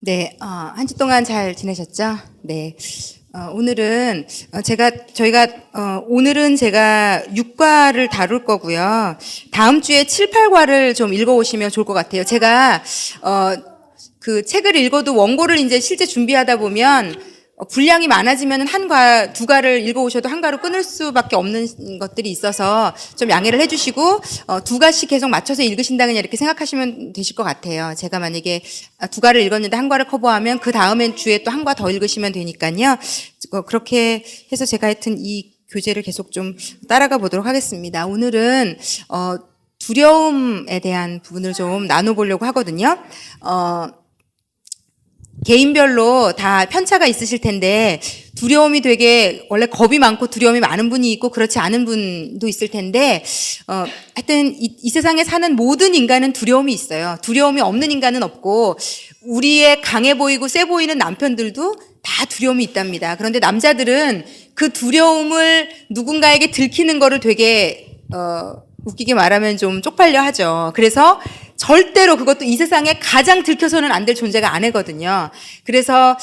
네, 한 주 동안 잘 지내셨죠? 네. 오늘은 제가 6과를 다룰 거고요. 다음 주에 7, 8과를 좀 읽어오시면 좋을 것 같아요. 제가, 그 책을 읽어도 원고를 이제 실제 준비하다 보면 분량이 많아지면 한 과, 두 과를 읽어오셔도 한 과로 끊을 수밖에 없는 것들이 있어서 좀 양해를 해주시고, 두 과씩 계속 맞춰서 읽으신다 그냥 이렇게 생각하시면 되실 것 같아요. 제가 만약에 두 과를 읽었는데 한 과를 커버하면 그 다음엔 주에 또 한 과 더 읽으시면 되니까요. 그렇게 해서 제가 하여튼 이 교재를 계속 좀 따라가 보도록 하겠습니다. 오늘은, 두려움에 대한 부분을 좀 나눠보려고 하거든요. 개인별로 다 편차가 있으실 텐데 두려움이 되게 원래 겁이 많고 두려움이 많은 분이 있고 그렇지 않은 분도 있을 텐데 하여튼 이 세상에 사는 모든 인간은 두려움이 있어요. 두려움이 없는 인간은 없고 우리의 강해 보이고 세 보이는 남편들도 다 두려움이 있답니다. 그런데 남자들은 그 두려움을 누군가에게 들키는 거를 되게 웃기게 말하면 좀 쪽팔려 하죠. 그래서 절대로 그것도 이 세상에 가장 들켜서는 안 될 존재가 아내거든요. 그래서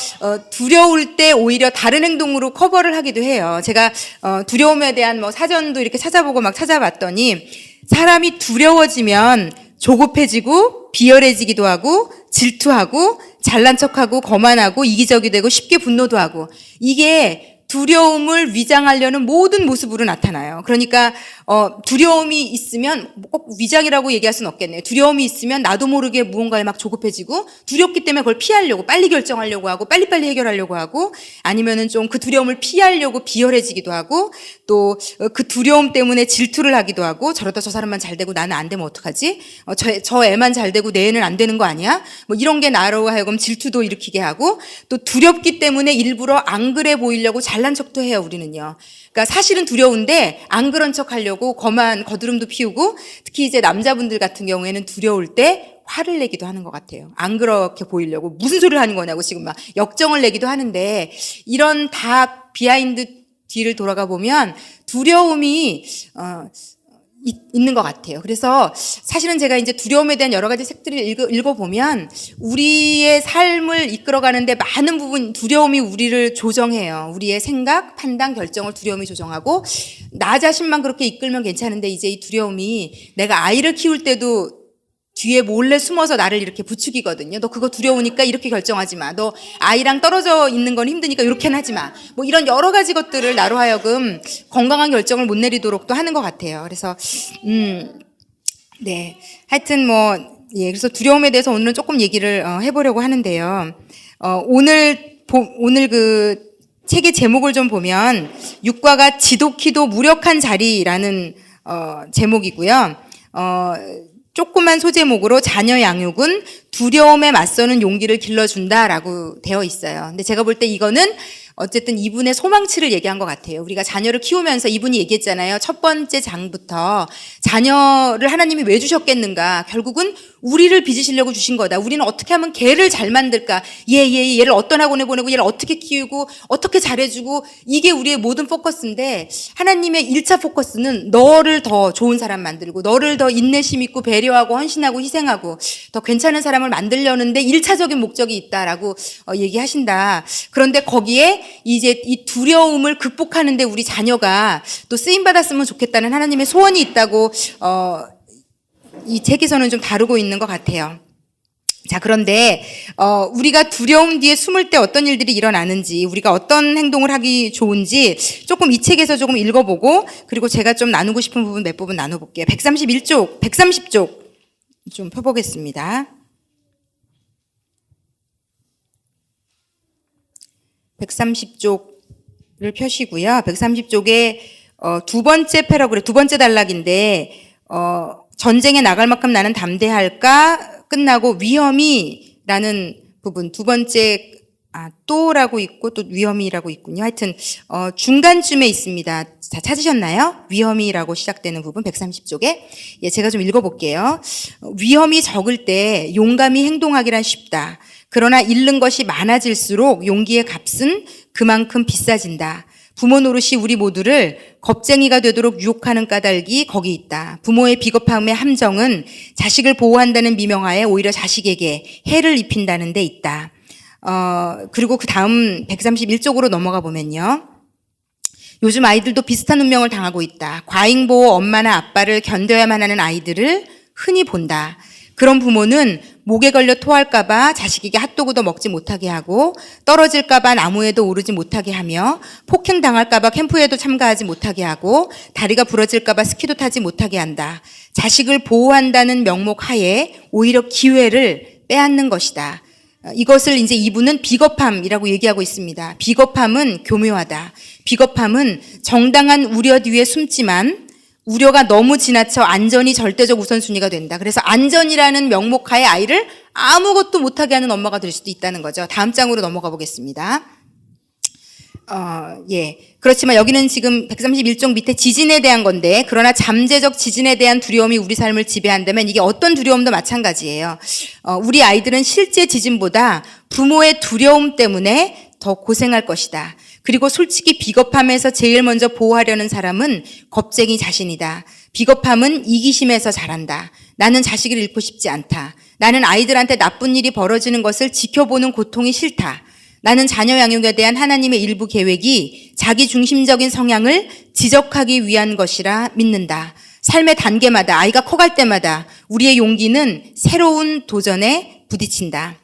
두려울 때 오히려 다른 행동으로 커버를 하기도 해요. 제가 두려움에 대한 뭐 사전도 이렇게 찾아보고 막 찾아봤더니 사람이 두려워지면 조급해지고 비열해지기도 하고 질투하고 잘난 척하고 거만하고 이기적이 되고 쉽게 분노도 하고 이게 두려움을 위장하려는 모든 모습으로 나타나요. 그러니까 두려움이 있으면 꼭 위장이라고 얘기할 수는 없겠네요. 두려움이 있으면 나도 모르게 무언가에 막 조급해지고 두렵기 때문에 그걸 피하려고 빨리 결정하려고 하고 빨리빨리 해결하려고 하고 아니면은 좀 그 두려움을 피하려고 비열해지기도 하고 또 그 두려움 때문에 질투를 하기도 하고 저러다 저 사람만 잘 되고 나는 안 되면 어떡하지? 저 애만 잘 되고 내 애는 안 되는 거 아니야? 뭐 이런 게 나로 하여금 질투도 일으키게 하고 또 두렵기 때문에 일부러 안 그래 보이려고 잘난 척도 해요, 우리는요. 그러니까 사실은 두려운데 안 그런 척 하려고 거만 거드름도 피우고 특히 이제 남자분들 같은 경우에는 두려울 때 화를 내기도 하는 것 같아요. 안 그렇게 보이려고 무슨 소리를 하는 거냐고 지금 막 역정을 내기도 하는데 이런 다 비하인드 뒤를 돌아가 보면 두려움이 있는 것 같아요. 그래서 사실은 제가 이제 두려움에 대한 여러 가지 책들을 읽어보면 우리의 삶을 이끌어가는데 많은 부분 두려움이 우리를 조정해요. 우리의 생각, 판단, 결정을 두려움이 조정하고 나 자신만 그렇게 이끌면 괜찮은데 이제 이 두려움이 내가 아이를 키울 때도 뒤에 몰래 숨어서 나를 이렇게 부추기거든요. 너 그거 두려우니까 이렇게 결정하지 마. 너 아이랑 떨어져 있는 건 힘드니까 이렇게는 하지 마. 뭐 이런 여러 가지 것들을 나로 하여금 건강한 결정을 못 내리도록 또 하는 것 같아요. 그래서 네. 하여튼 그래서 두려움에 대해서 오늘은 조금 얘기를 해보려고 하는데요. 오늘 그 책의 제목을 좀 보면 육과가 지독히도 무력한 자리라는 제목이고요. 조그만 소제목으로 자녀 양육은 두려움에 맞서는 용기를 길러준다라고 되어 있어요. 근데 제가 볼 때 이거는 어쨌든 이분의 소망치를 얘기한 것 같아요. 우리가 자녀를 키우면서 이분이 얘기했잖아요. 첫 번째 장부터 자녀를 하나님이 왜 주셨겠는가? 결국은 우리를 빚으시려고 주신 거다. 우리는 어떻게 하면 걔를 잘 만들까? 얘를 어떤 학원에 보내고 얘를 어떻게 키우고 어떻게 잘해주고 이게 우리의 모든 포커스인데 하나님의 1차 포커스는 너를 더 좋은 사람 만들고 너를 더 인내심 있고 배려하고 헌신하고 희생하고 더 괜찮은 사람을 만들려는데 1차적인 목적이 있다라고 얘기하신다. 그런데 거기에 이제 이 두려움을 극복하는데 우리 자녀가 또 쓰임받았으면 좋겠다는 하나님의 소원이 있다고 이 책에서는 좀 다루고 있는 것 같아요. 자, 그런데 우리가 두려움 뒤에 숨을 때 어떤 일들이 일어나는지 우리가 어떤 행동을 하기 좋은지 조금 이 책에서 조금 읽어보고 그리고 제가 좀 나누고 싶은 부분 몇 부분 나눠볼게요. 130쪽 좀 펴보겠습니다. 130쪽을 펴시고요. 130쪽에 두 번째 패러그래프, 두 번째 단락인데 전쟁에 나갈 만큼 나는 담대할까? 끝나고 위험이라는 부분 두 번째 또라고 있고 또 위험이라고 있군요. 하여튼 중간쯤에 있습니다. 자, 찾으셨나요? 위험이라고 시작되는 부분 130쪽에 제가 좀 읽어볼게요. 위험이 적을 때 용감히 행동하기란 쉽다. 그러나 잃는 것이 많아질수록 용기의 값은 그만큼 비싸진다. 부모 노릇이 우리 모두를 겁쟁이가 되도록 유혹하는 까닭이 거기 있다. 부모의 비겁함의 함정은 자식을 보호한다는 미명하에 오히려 자식에게 해를 입힌다는 데 있다. 그리고 그 다음 131쪽으로 넘어가 보면요. 요즘 아이들도 비슷한 운명을 당하고 있다. 과잉보호 엄마나 아빠를 견뎌야만 하는 아이들을 흔히 본다. 그런 부모는 목에 걸려 토할까봐 자식에게 핫도그도 먹지 못하게 하고, 떨어질까봐 나무에도 오르지 못하게 하며, 폭행당할까봐 캠프에도 참가하지 못하게 하고, 다리가 부러질까봐 스키도 타지 못하게 한다. 자식을 보호한다는 명목 하에 오히려 기회를 빼앗는 것이다. 이것을 이제 이분은 비겁함이라고 얘기하고 있습니다. 비겁함은 교묘하다. 비겁함은 정당한 우려 뒤에 숨지만 우려가 너무 지나쳐 안전이 절대적 우선순위가 된다. 그래서 안전이라는 명목하에 아이를 아무것도 못하게 하는 엄마가 될 수도 있다는 거죠. 다음 장으로 넘어가 보겠습니다. 그렇지만 여기는 지금 131쪽 밑에 지진에 대한 건데, 그러나 잠재적 지진에 대한 두려움이 우리 삶을 지배한다면 이게 어떤 두려움도 마찬가지예요. 우리 아이들은 실제 지진보다 부모의 두려움 때문에 더 고생할 것이다. 그리고 솔직히 비겁함에서 제일 먼저 보호하려는 사람은 겁쟁이 자신이다. 비겁함은 이기심에서 자란다. 나는 자식을 잃고 싶지 않다. 나는 아이들한테 나쁜 일이 벌어지는 것을 지켜보는 고통이 싫다. 나는 자녀 양육에 대한 하나님의 일부 계획이 자기 중심적인 성향을 지적하기 위한 것이라 믿는다. 삶의 단계마다, 아이가 커갈 때마다 우리의 용기는 새로운 도전에 부딪힌다.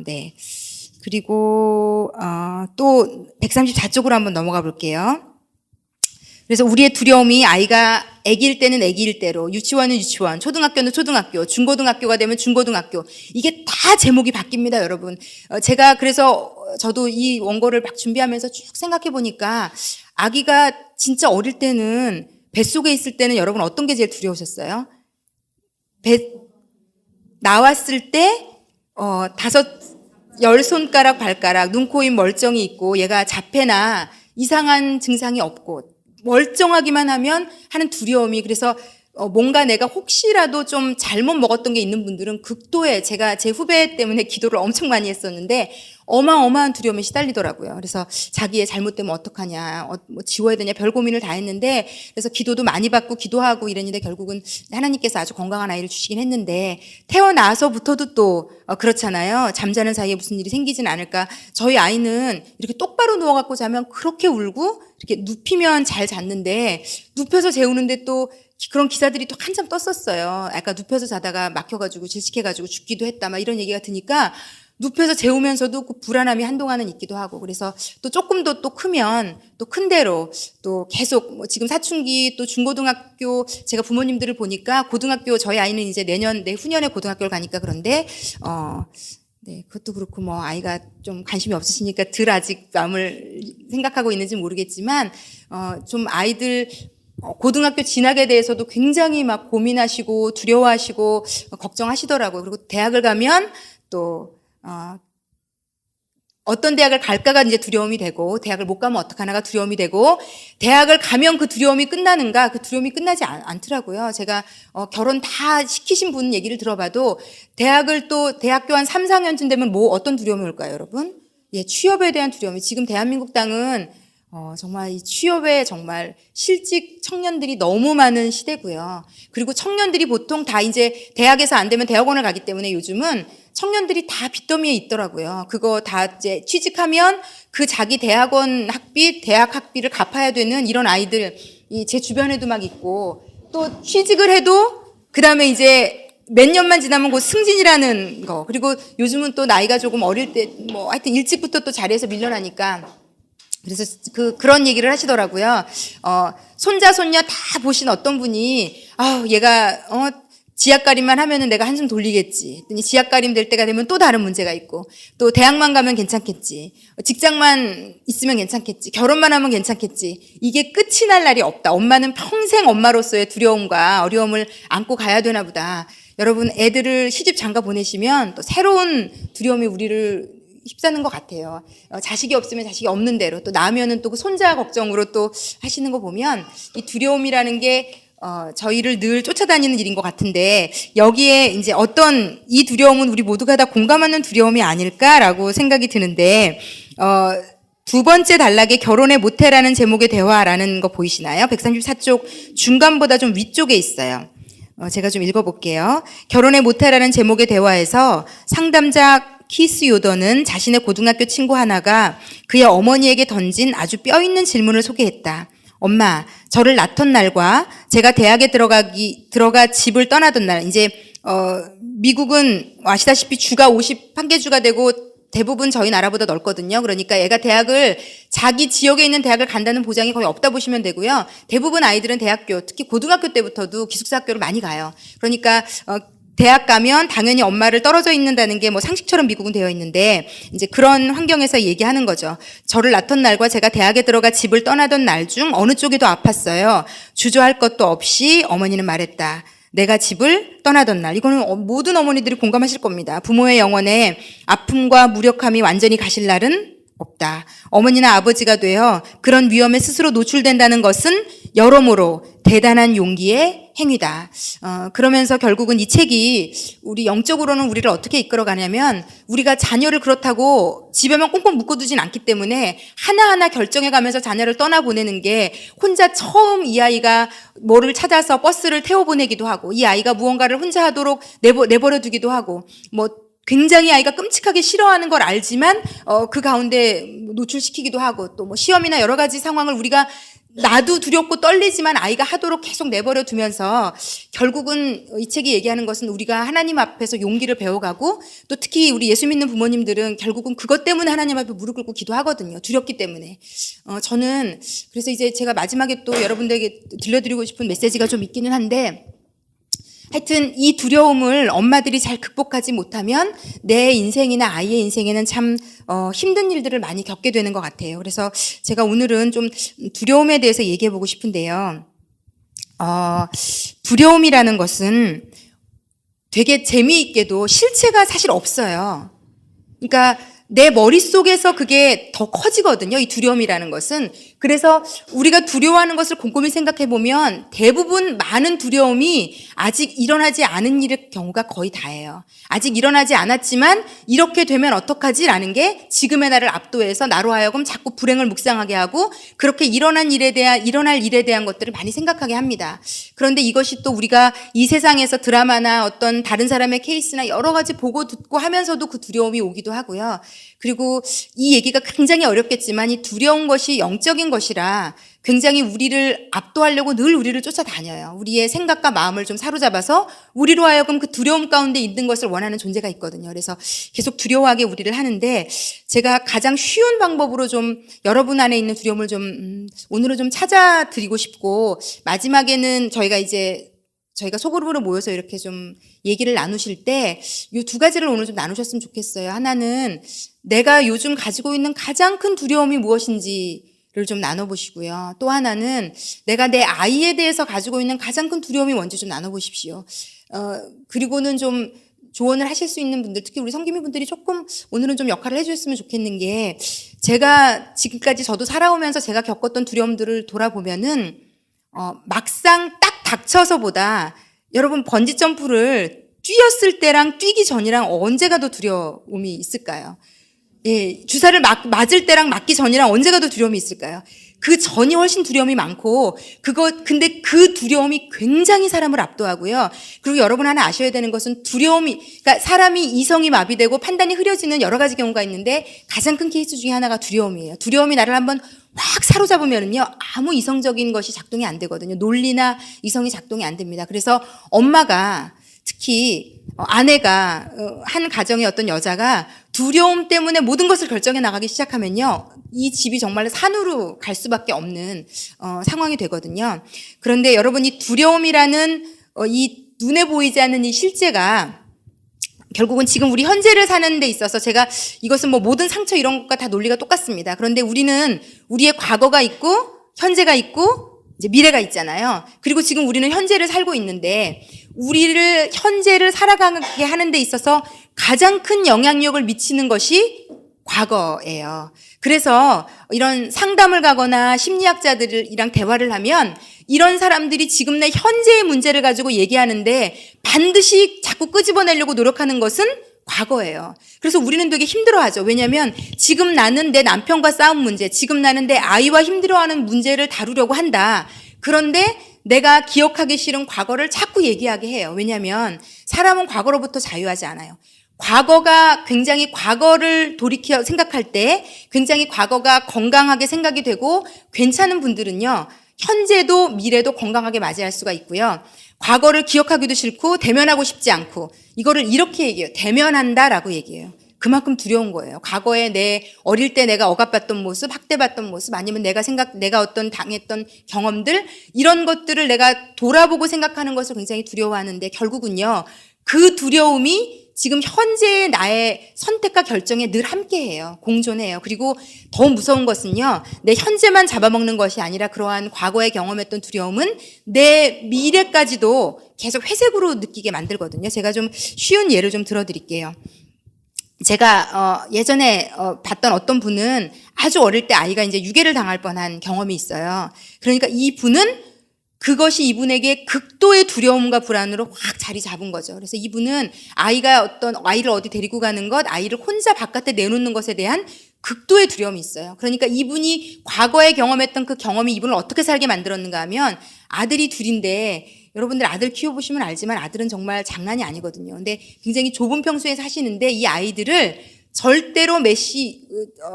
네. 그리고 또 134쪽으로 한번 넘어가 볼게요. 그래서 우리의 두려움이 아이가 아기일 때는 아기일 대로, 유치원은 유치원, 초등학교는 초등학교, 중고등학교가 되면 중고등학교, 이게 다 제목이 바뀝니다, 여러분. 제가 그래서 저도 이 원고를 막 준비하면서 쭉 생각해 보니까 아기가 진짜 어릴 때는, 뱃속에 있을 때는 여러분 어떤 게 제일 두려우셨어요? 나왔을 때 10손가락 발가락, 눈, 코, 입 멀쩡히 있고 얘가 자폐나 이상한 증상이 없고 멀쩡하기만 하면 하는 두려움이, 그래서 뭔가 내가 혹시라도 좀 잘못 먹었던 게 있는 분들은 극도의, 제가 제 후배 때문에 기도를 엄청 많이 했었는데 어마어마한 두려움에 시달리더라고요. 그래서 자기의 잘못되면 어떡하냐, 뭐 지워야 되냐, 별 고민을 다 했는데, 그래서 기도도 많이 받고 기도하고 이랬는데 결국은 하나님께서 아주 건강한 아이를 주시긴 했는데, 태어나서부터도 또 그렇잖아요. 잠자는 사이에 무슨 일이 생기진 않을까. 저희 아이는 이렇게 똑바로 누워갖고 자면 그렇게 울고, 이렇게 눕히면 잘 잤는데 눕혀서 재우는데 또 그런 기사들이 또 한참 떴었어요. 약간 눕혀서 자다가 막혀가지고 질식해가지고 죽기도 했다, 막 이런 얘기가 드니까 눕혀서 재우면서도 그 불안함이 한동안은 있기도 하고, 그래서 또 조금 더 또 크면 또 큰 대로 또 계속 뭐 지금 사춘기, 또 중고등학교, 제가 부모님들을 보니까 고등학교, 저희 아이는 이제 내후년에 고등학교를 가니까, 그런데 네, 그것도 그렇고 뭐 아이가 좀 관심이 없으시니까 덜 아직 마음을 생각하고 있는지 모르겠지만 좀 아이들 고등학교 진학에 대해서도 굉장히 막 고민하시고 두려워하시고 걱정하시더라고요. 그리고 대학을 가면 또 어떤 대학을 갈까가 이제 두려움이 되고, 대학을 못 가면 어떡하나가 두려움이 되고, 대학을 가면 그 두려움이 끝나는가, 그 두려움이 끝나지 않더라고요. 제가 결혼 다 시키신 분 얘기를 들어봐도 대학을 또 대학교 한 3, 4년쯤 되면 뭐 어떤 두려움이 올까요, 여러분? 예, 취업에 대한 두려움이, 지금 대한민국 땅은 정말 이 취업에 정말 실직 청년들이 너무 많은 시대고요. 그리고 청년들이 보통 다 이제 대학에서 안 되면 대학원을 가기 때문에 요즘은 청년들이 다 빚더미에 있더라고요. 그거 다 이제 취직하면 그 자기 대학원 학비, 대학 학비를 갚아야 되는 이런 아이들, 제 주변에도 막 있고, 또 취직을 해도 그 다음에 이제 몇 년만 지나면 곧 승진이라는 거, 그리고 요즘은 또 나이가 조금 어릴 때 뭐 하여튼 일찍부터 또 자리에서 밀려나니까, 그래서 그런 얘기를 하시더라고요. 손자, 손녀 다 보신 어떤 분이, 얘가, 지약가림만 하면은 내가 한숨 돌리겠지. 지약가림 될 때가 되면 또 다른 문제가 있고, 또 대학만 가면 괜찮겠지. 직장만 있으면 괜찮겠지. 결혼만 하면 괜찮겠지. 이게 끝이 날 날이 없다. 엄마는 평생 엄마로서의 두려움과 어려움을 안고 가야 되나 보다. 여러분, 애들을 시집 장가 보내시면 또 새로운 두려움이 우리를 휩싸는 것 같아요. 자식이 없으면 자식이 없는 대로, 또 나면은 또 그 손자 걱정으로 또 하시는 거 보면 이 두려움이라는 게 저희를 늘 쫓아다니는 일인 것 같은데, 여기에 이제 어떤 이 두려움은 우리 모두가 다 공감하는 두려움이 아닐까라고 생각이 드는데, 두 번째 단락에 결혼의 모태라는 제목의 대화라는 거 보이시나요? 134쪽 중간보다 좀 위쪽에 있어요. 제가 좀 읽어볼게요. 결혼의 모태라는 제목의 대화에서 상담자 키스 요더는 자신의 고등학교 친구 하나가 그의 어머니에게 던진 아주 뼈 있는 질문을 소개했다. 엄마, 저를 낳던 날과 제가 대학에 들어가 집을 떠나던 날, 이제 미국은 아시다시피 주가 51개 주가 되고 대부분 저희 나라보다 넓거든요. 그러니까 얘가 대학을 자기 지역에 있는 대학을 간다는 보장이 거의 없다 보시면 되고요. 대부분 아이들은 대학교, 특히 고등학교 때부터도 기숙사 학교를 많이 가요. 그러니까 대학 가면 당연히 엄마를 떨어져 있는다는 게 뭐 상식처럼 미국은 되어 있는데 이제 그런 환경에서 얘기하는 거죠. 저를 낳던 날과 제가 대학에 들어가 집을 떠나던 날 중 어느 쪽이 더 아팠어요. 주저할 것도 없이 어머니는 말했다. 내가 집을 떠나던 날. 이거는 모든 어머니들이 공감하실 겁니다. 부모의 영혼에 아픔과 무력함이 완전히 가실 날은 없다. 어머니나 아버지가 되어 그런 위험에 스스로 노출된다는 것은 여러모로 대단한 용기의 행위다. 그러면서 결국은 이 책이 우리 영적으로는 우리를 어떻게 이끌어가냐면 우리가 자녀를 그렇다고 집에만 꽁꽁 묶어두진 않기 때문에 하나하나 결정해가면서 자녀를 떠나보내는 게 혼자 처음 이 아이가 뭐를 찾아서 버스를 태워보내기도 하고 이 아이가 무언가를 혼자 하도록 내버려두기도 하고 뭐 굉장히 아이가 끔찍하게 싫어하는 걸 알지만 그 가운데 노출시키기도 하고 또 뭐 시험이나 여러 가지 상황을 우리가 나도 두렵고 떨리지만 아이가 하도록 계속 내버려 두면서 결국은 이 책이 얘기하는 것은 우리가 하나님 앞에서 용기를 배워가고 또 특히 우리 예수 믿는 부모님들은 결국은 그것 때문에 하나님 앞에 무릎 꿇고 기도하거든요. 두렵기 때문에. 저는 그래서 이제 제가 마지막에 또 여러분들에게 들려드리고 싶은 메시지가 좀 있기는 한데 하여튼 이 두려움을 엄마들이 잘 극복하지 못하면 내 인생이나 아이의 인생에는 참 힘든 일들을 많이 겪게 되는 것 같아요. 그래서 제가 오늘은 좀 두려움에 대해서 얘기해 보고 싶은데요. 두려움이라는 것은 되게 재미있게도 실체가 사실 없어요. 그러니까 내 머릿속에서 그게 더 커지거든요. 이 두려움이라는 것은. 그래서 우리가 두려워하는 것을 곰곰이 생각해 보면 대부분 많은 두려움이 아직 일어나지 않은 일의 경우가 거의 다예요. 아직 일어나지 않았지만 이렇게 되면 어떡하지라는 게 지금의 나를 압도해서 나로 하여금 자꾸 불행을 묵상하게 하고 그렇게 일어날 일에 대한 것들을 많이 생각하게 합니다. 그런데 이것이 또 우리가 이 세상에서 드라마나 어떤 다른 사람의 케이스나 여러 가지 보고 듣고 하면서도 그 두려움이 오기도 하고요. 그리고 이 얘기가 굉장히 어렵겠지만 이 두려운 것이 영적인 것이라 굉장히 우리를 압도하려고 늘 우리를 쫓아다녀요. 우리의 생각과 마음을 좀 사로잡아서 우리로 하여금 그 두려움 가운데 있는 것을 원하는 존재가 있거든요. 그래서 계속 두려워하게 우리를 하는데 제가 가장 쉬운 방법으로 좀 여러분 안에 있는 두려움을 좀 오늘은 좀 찾아드리고 싶고 마지막에는 저희가 소그룹으로 모여서 이렇게 좀 얘기를 나누실 때 이 두 가지를 오늘 좀 나누셨으면 좋겠어요. 하나는 내가 요즘 가지고 있는 가장 큰 두려움이 무엇인지를 좀 나눠보시고요. 또 하나는 내가 내 아이에 대해서 가지고 있는 가장 큰 두려움이 뭔지 좀 나눠보십시오. 그리고는 좀 조언을 하실 수 있는 분들, 특히 우리 성기미 분들이 조금 오늘은 좀 역할을 해주셨으면 좋겠는 게 제가 지금까지 저도 살아오면서 제가 겪었던 두려움들을 돌아보면은 막상 딱 닥쳐서보다 여러분 번지점프를 뛰었을 때랑 뛰기 전이랑 언제가 더 두려움이 있을까요? 예, 주사를 맞을 때랑 맞기 전이랑 언제가 더 두려움이 있을까요? 그 전이 훨씬 두려움이 많고 근데 그 두려움이 굉장히 사람을 압도하고요. 그리고 여러분 하나 아셔야 되는 것은 그러니까 사람이 이성이 마비되고 판단이 흐려지는 여러 가지 경우가 있는데 가장 큰 케이스 중에 하나가 두려움이에요. 두려움이 나를 한번 확 사로잡으면은요, 아무 이성적인 것이 작동이 안 되거든요. 논리나 이성이 작동이 안 됩니다. 그래서 엄마가 특히 아내가 한 가정의 어떤 여자가 두려움 때문에 모든 것을 결정해 나가기 시작하면요, 이 집이 정말 산으로 갈 수밖에 없는 상황이 되거든요. 그런데 여러분 이 두려움이라는 이 눈에 보이지 않는 이 실제가 결국은 지금 우리 현재를 사는 데 있어서 제가 이것은 뭐 모든 상처 이런 것과 다 논리가 똑같습니다. 그런데 우리는 우리의 과거가 있고 현재가 있고 이제 미래가 있잖아요. 그리고 지금 우리는 현재를 살고 있는데 우리를 현재를 살아가게 하는 데 있어서 가장 큰 영향력을 미치는 것이 과거예요. 그래서 이런 상담을 가거나 심리학자들이랑 대화를 하면 이런 사람들이 지금 내 현재의 문제를 가지고 얘기하는데 반드시 자꾸 끄집어내려고 노력하는 것은 과거예요. 그래서 우리는 되게 힘들어하죠. 왜냐하면 지금 나는 내 남편과 싸운 문제, 지금 나는 내 아이와 힘들어하는 문제를 다루려고 한다. 그런데 내가 기억하기 싫은 과거를 자꾸 얘기하게 해요. 왜냐하면 사람은 과거로부터 자유하지 않아요. 과거가 굉장히 과거를 돌이켜 생각할 때 굉장히 과거가 건강하게 생각이 되고 괜찮은 분들은요, 현재도 미래도 건강하게 맞이할 수가 있고요. 과거를 기억하기도 싫고 대면하고 싶지 않고, 이거를 이렇게 얘기해요. 대면한다라고 얘기해요. 그만큼 두려운 거예요. 과거에 내 어릴 때 내가 억압받던 모습, 학대받던 모습, 아니면 내가 어떤 당했던 경험들, 이런 것들을 내가 돌아보고 생각하는 것을 굉장히 두려워하는데, 결국은요, 그 두려움이 지금 현재의 나의 선택과 결정에 늘 함께해요. 공존해요. 그리고 더 무서운 것은요, 내 현재만 잡아먹는 것이 아니라 그러한 과거에 경험했던 두려움은 내 미래까지도 계속 회색으로 느끼게 만들거든요. 제가 좀 쉬운 예를 좀 들어드릴게요. 제가 예전에 봤던 어떤 분은 아주 어릴 때 아이가 이제 유괴를 당할 뻔한 경험이 있어요. 그러니까 이 분은 그것이 이분에게 극도의 두려움과 불안으로 확 자리 잡은 거죠. 그래서 이분은 아이를 어디 데리고 가는 것, 아이를 혼자 바깥에 내놓는 것에 대한 극도의 두려움이 있어요. 그러니까 이분이 과거에 경험했던 그 경험이 이분을 어떻게 살게 만들었는가 하면, 아들이 둘인데, 여러분들 아들 키워보시면 알지만 아들은 정말 장난이 아니거든요. 근데 굉장히 좁은 평수에 사시는데 이 아이들을 절대로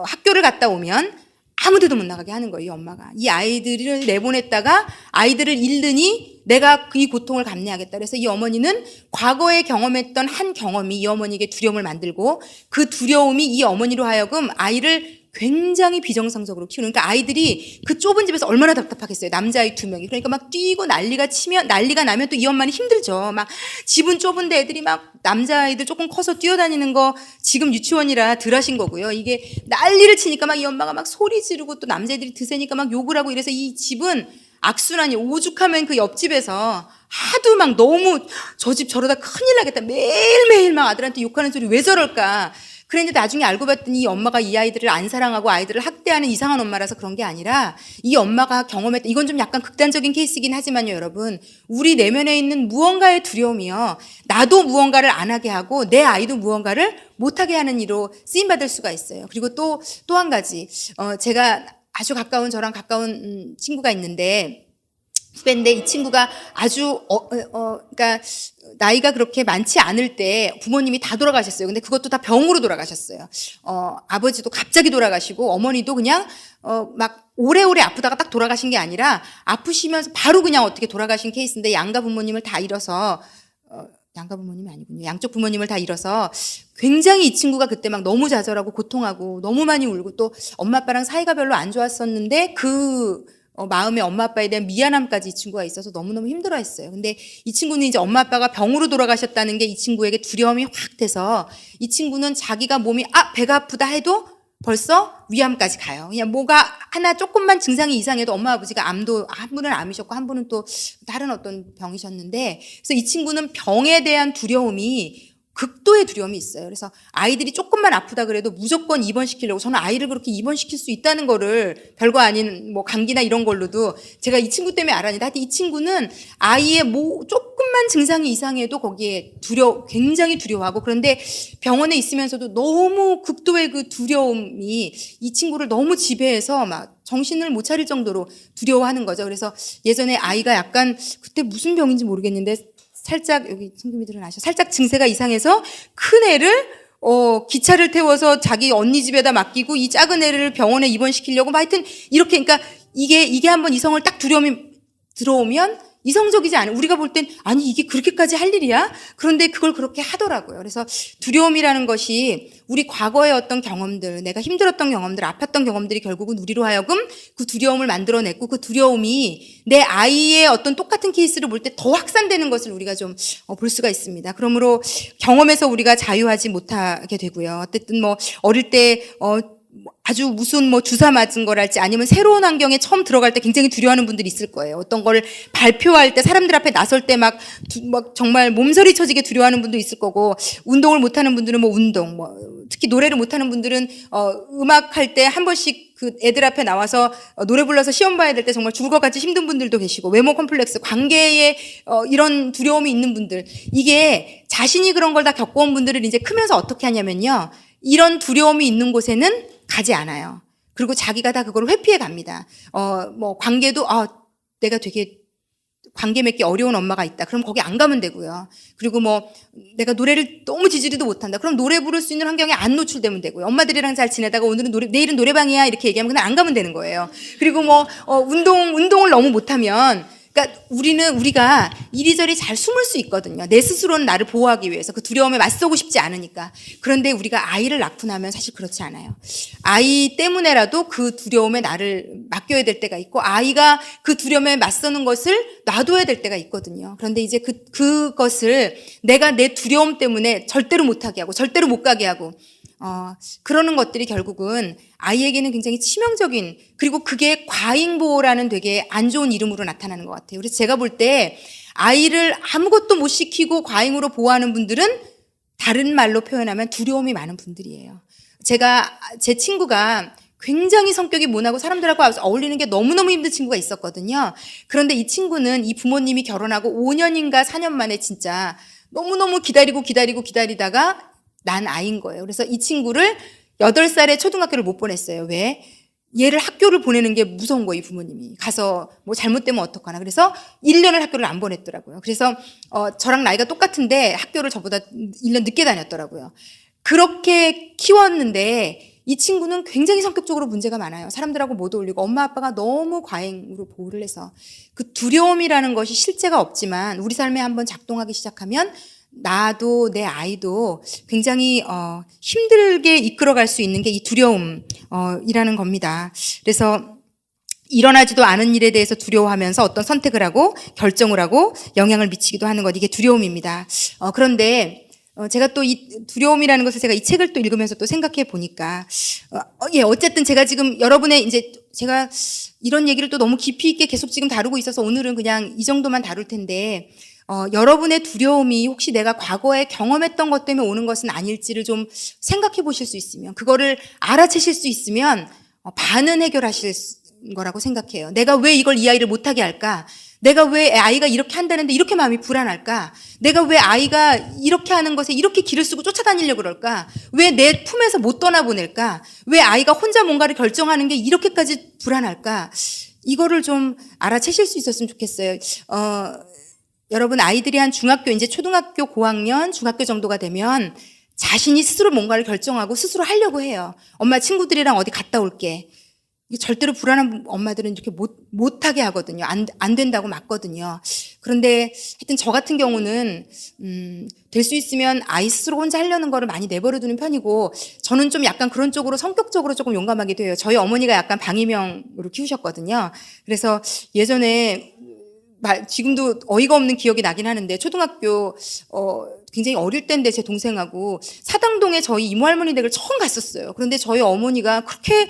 학교를 갔다 오면 아무 데도 못 나가게 하는 거예요, 이 엄마가. 이 아이들을 내보냈다가 아이들을 잃느니 내가 이 고통을 감내하겠다. 그래서 이 어머니는 과거에 경험했던 한 경험이 이 어머니에게 두려움을 만들고, 그 두려움이 이 어머니로 하여금 아이를 굉장히 비정상적으로 키우는, 그러니까 아이들이 그 좁은 집에서 얼마나 답답하겠어요. 남자아이 2명이. 그러니까 막 뛰고 난리가 나면 또 이 엄마는 힘들죠. 막 집은 좁은데 애들이 막 남자아이들 조금 커서 뛰어다니는 거 지금 유치원이라 덜 하신 거고요. 이게 난리를 치니까 막 이 엄마가 막 소리 지르고, 또 남자애들이 드세니까 막 욕을 하고, 이래서 이 집은 악순환이, 오죽하면 그 옆집에서 하도 막 너무 저 집 저러다 큰일 나겠다, 매일매일 막 아들한테 욕하는 소리 왜 저럴까. 그런데 나중에 알고 봤더니 이 엄마가 이 아이들을 안 사랑하고 아이들을 학대하는 이상한 엄마라서 그런 게 아니라, 이 엄마가 경험했던, 이건 좀 약간 극단적인 케이스이긴 하지만요, 여러분, 우리 내면에 있는 무언가의 두려움이요, 나도 무언가를 안 하게 하고 내 아이도 무언가를 못하게 하는 이로 쓰임받을 수가 있어요. 그리고 또 한 가지, 제가 아주 저랑 가까운 친구가 있는데, 후배인데, 이 친구가 아주 그러니까 나이가 그렇게 많지 않을 때 부모님이 다 돌아가셨어요. 근데 그것도 다 병으로 돌아가셨어요. 아버지도 갑자기 돌아가시고, 어머니도 그냥 막 오래오래 아프다가 딱 돌아가신 게 아니라 아프시면서 바로 그냥 어떻게 돌아가신 케이스인데, 양가 부모님을 다 잃어서, 양가 부모님이 아니군요. 양쪽 부모님을 다 잃어서 굉장히 이 친구가 그때 막 너무 좌절하고 고통하고 너무 많이 울고, 또 엄마 아빠랑 사이가 별로 안 좋았었는데 그 마음에 엄마 아빠에 대한 미안함까지 이 친구가 있어서 너무너무 힘들어했어요. 근데 이 친구는 이제 엄마 아빠가 병으로 돌아가셨다는 게 이 친구에게 두려움이 확 돼서, 이 친구는 자기가 몸이 배가 아프다 해도 벌써 위암까지 가요. 그냥 뭐가 하나 조금만 증상이 이상해도, 엄마 아버지가 한 분은 암이셨고 한 분은 또 다른 어떤 병이셨는데, 그래서 이 친구는 병에 대한 두려움이, 극도의 두려움이 있어요. 그래서 아이들이 조금만 아프다 그래도 무조건 입원시키려고, 저는 아이를 그렇게 입원시킬 수 있다는 거를 별거 아닌 뭐 감기나 이런 걸로도 제가 이 친구 때문에 알았는데, 하여튼 이 친구는 아이의 조금만 증상이 이상해도 거기에 굉장히 두려워하고, 그런데 병원에 있으면서도 너무 극도의 그 두려움이 이 친구를 너무 지배해서 막 정신을 못 차릴 정도로 두려워하는 거죠. 그래서 예전에 아이가 약간, 그때 무슨 병인지 모르겠는데, 살짝, 여기 친구들은 아셔, 살짝 증세가 이상해서 큰 애를 기차를 태워서 자기 언니 집에다 맡기고 이 작은 애를 병원에 입원시키려고, 하여튼 이렇게, 그러니까 이게 한번 이성을 딱 두려움이 들어오면 이성적이지 않아요. 우리가 볼 땐 아니 이게 그렇게까지 할 일이야? 그런데 그걸 그렇게 하더라고요. 그래서 두려움이라는 것이 우리 과거의 어떤 경험들, 내가 힘들었던 경험들, 아팠던 경험들이 결국은 우리로 하여금 그 두려움을 만들어냈고, 그 두려움이 내 아이의 어떤 똑같은 케이스를 볼 때 더 확산되는 것을 우리가 좀 볼 수가 있습니다. 그러므로 경험에서 우리가 자유하지 못하게 되고요. 어쨌든 뭐 어릴 때 아주 무슨 주사 맞은 거랄지, 아니면 새로운 환경에 처음 들어갈 때 굉장히 두려워하는 분들이 있을 거예요. 어떤 걸 발표할 때, 사람들 앞에 나설 때 막 정말 몸서리 쳐지게 두려워하는 분도 있을 거고, 운동을 못하는 분들은 운동, 특히 노래를 못하는 분들은 음악할 때 한 번씩 그 애들 앞에 나와서 노래 불러서 시험 봐야 될 때 정말 죽을 것 같이 힘든 분들도 계시고, 외모 컴플렉스, 관계에 이런 두려움이 있는 분들, 이게 자신이 그런 걸 다 겪어온 분들을 이제 크면서 어떻게 하냐면요, 이런 두려움이 있는 곳에는 가지 않아요. 그리고 자기가 다 그걸 회피해 갑니다. 관계도, 내가 되게 관계 맺기 어려운 엄마가 있다. 그럼 거기 안 가면 되고요. 그리고 뭐 내가 노래를 너무 지지리도 못한다. 그럼 노래 부를 수 있는 환경에 안 노출되면 되고요. 엄마들이랑 잘 지내다가 오늘은 내일은 노래방이야 이렇게 얘기하면 그냥 안 가면 되는 거예요. 그리고 뭐 운동을 너무 못하면, 그러니까 우리가 이리저리 잘 숨을 수 있거든요. 내 스스로는 나를 보호하기 위해서 그 두려움에 맞서고 싶지 않으니까. 그런데 우리가 아이를 낳고 나면 사실 그렇지 않아요. 아이 때문에라도 그 두려움에 나를 맡겨야 될 때가 있고, 아이가 그 두려움에 맞서는 것을 놔둬야 될 때가 있거든요. 그런데 이제 그것을 내가 내 두려움 때문에 절대로 못하게 하고 절대로 못 가게 하고 그러는 것들이 결국은 아이에게는 굉장히 치명적인, 그리고 그게 과잉보호라는 되게 안 좋은 이름으로 나타나는 것 같아요. 그래서 제가 볼 때 아이를 아무것도 못 시키고 과잉으로 보호하는 분들은 다른 말로 표현하면 두려움이 많은 분들이에요. 제 친구가 굉장히 성격이 모나고 사람들하고 어울리는 게 너무너무 힘든 친구가 있었거든요. 그런데 이 친구는 이 부모님이 결혼하고 5년인가 4년 만에 진짜 너무너무 기다리다가 난 아이인 거예요. 그래서 이 친구를 8살에 초등학교를 못 보냈어요. 왜? 얘를 학교를 보내는 게 무서운 거예요, 이 부모님이. 가서 뭐 잘못되면 어떡하나. 그래서 1년을 학교를 안 보냈더라고요. 그래서 저랑 나이가 똑같은데 학교를 저보다 1년 늦게 다녔더라고요. 그렇게 키웠는데 이 친구는 굉장히 성격적으로 문제가 많아요. 사람들하고 못 어울리고 엄마 아빠가 너무 과잉으로 보호를 해서 그 두려움이라는 것이 실제가 없지만 우리 삶에 한번 작동하기 시작하면 나도 내 아이도 굉장히 힘들게 이끌어갈 수 있는 게 이 두려움이라는 겁니다. 그래서 일어나지도 않은 일에 대해서 두려워하면서 어떤 선택을 하고 결정을 하고 영향을 미치기도 하는 것, 이게 두려움입니다. 그런데 제가 또 이 두려움이라는 것을 제가 이 책을 또 읽으면서 또 생각해 보니까 어쨌든 제가 지금 여러분의 이제 제가 이런 얘기를 또 너무 깊이 있게 계속 지금 다루고 있어서 오늘은 그냥 이 정도만 다룰 텐데 여러분의 두려움이 혹시 내가 과거에 경험했던 것 때문에 오는 것은 아닐지를 좀 생각해 보실 수 있으면, 그거를 알아채실 수 있으면 반은 해결하실 거라고 생각해요. 내가 왜 이걸 이 아이를 못하게 할까? 내가 왜 아이가 이렇게 한다는데 이렇게 마음이 불안할까? 내가 왜 아이가 이렇게 하는 것에 이렇게 기를 쓰고 쫓아다니려고 그럴까? 왜 내 품에서 못 떠나보낼까? 왜 아이가 혼자 뭔가를 결정하는 게 이렇게까지 불안할까? 이거를 좀 알아채실 수 있었으면 좋겠어요. 여러분 아이들이 한 중학교, 이제 초등학교 고학년, 중학교 정도가 되면 자신이 스스로 뭔가를 결정하고 스스로 하려고 해요. 엄마 친구들이랑 어디 갔다 올게. 절대로 불안한 엄마들은 이렇게 못하게 하거든요. 안 된다고 맞거든요. 그런데 하여튼 저 같은 경우는 될 수 있으면 아이 스스로 혼자 하려는 거를 많이 내버려 두는 편이고, 저는 좀 약간 그런 쪽으로 성격적으로 조금 용감하기도 해요. 저희 어머니가 약간 방임형으로 키우셨거든요. 그래서 예전에 지금도 어이가 없는 기억이 나긴 하는데, 초등학교 굉장히 어릴 때인데 제 동생하고 사당동에 저희 이모 할머니 댁을 처음 갔었어요. 그런데 저희 어머니가 그렇게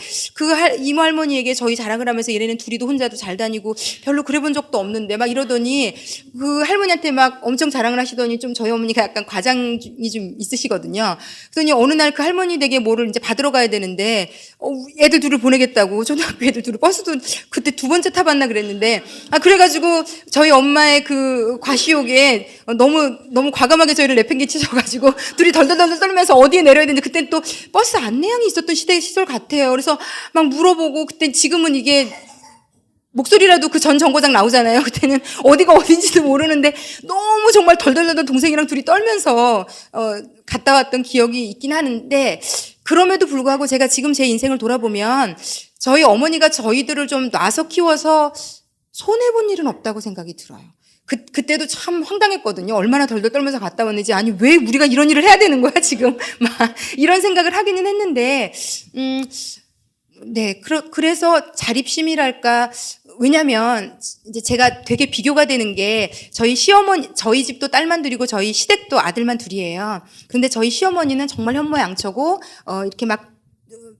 이모 할머니에게 저희 자랑을 하면서 얘네는 둘이도 혼자도 잘 다니고 별로 그래 본 적도 없는데 막 이러더니 그 할머니한테 막 엄청 자랑을 하시더니 좀 저희 어머니가 약간 과장이 좀 있으시거든요. 그랬더니 어느 날 그 할머니 댁에 뭐를 이제 받으러 가야 되는데 애들 둘을 보내겠다고, 초등학교 애들 둘을 버스도 그때 2번째 타봤나 그랬는데 그래가지고 저희 엄마의 그 과시욕에 너무 과감하게 저희를 내팽개치셔가지고 둘이 덜덜덜 떨면서 어디에 내려야 되는지, 그때 또 버스 안내양이 있었던 시절 같아요. 그래서 막 물어보고, 그때 지금은 이게 목소리라도 그 전 정거장 나오잖아요. 그때는 어디가 어딘지도 모르는데 너무 정말 덜덜덜 동생이랑 둘이 떨면서 갔다 왔던 기억이 있긴 하는데, 그럼에도 불구하고 제가 지금 제 인생을 돌아보면 저희 어머니가 저희들을 좀 놔서 키워서 손해본 일은 없다고 생각이 들어요. 그때도 참 황당했거든요. 얼마나 덜덜 떨면서 갔다 왔는지, 아니 왜 우리가 이런 일을 해야 되는 거야 지금, 막 이런 생각을 하기는 했는데, 네, 그래서 자립심이랄까. 왜냐면 이제 제가 되게 비교가 되는 게, 저희 시어머니, 저희 집도 딸만 둘이고 저희 시댁도 아들만 둘이에요. 그런데 저희 시어머니는 정말 현모양처고 이렇게 막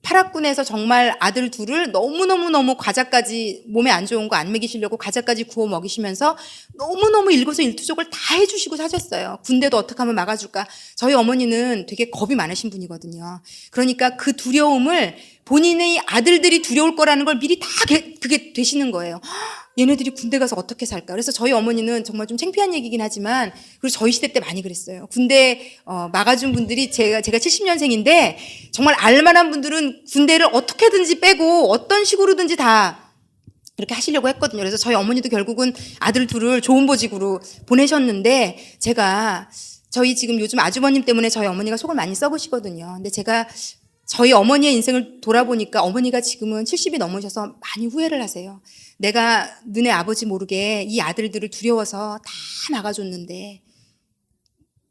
파락군에서 정말 아들 둘을 너무너무 과자까지, 몸에 안 좋은 거 안 먹이시려고 과자까지 구워 먹이시면서 너무너무 일거수일투족을 다 해주시고 사셨어요. 군대도 어떻게 하면 막아줄까. 저희 어머니는 되게 겁이 많으신 분이거든요. 그러니까 그 두려움을, 본인의 아들들이 두려울 거라는 걸 미리 다 그게 되시는 거예요. 얘네들이 군대 가서 어떻게 살까. 그래서 저희 어머니는 정말 좀 창피한 얘기긴 하지만, 그리고 저희 시대 때 많이 그랬어요. 군대 막아준 분들이, 제가 70년생인데 정말 알만한 분들은 군대를 어떻게든지 빼고 어떤 식으로든지 다 그렇게 하시려고 했거든요. 그래서 저희 어머니도 결국은 아들 둘을 좋은 보직으로 보내셨는데, 제가 저희 지금 요즘 아주버님 때문에 저희 어머니가 속을 많이 썩으시거든요. 근데 제가 저희 어머니의 인생을 돌아보니까 어머니가 지금은 70이 넘으셔서 많이 후회를 하세요. 내가 너네 아버지 모르게 이 아들들을 두려워서 다 막아줬는데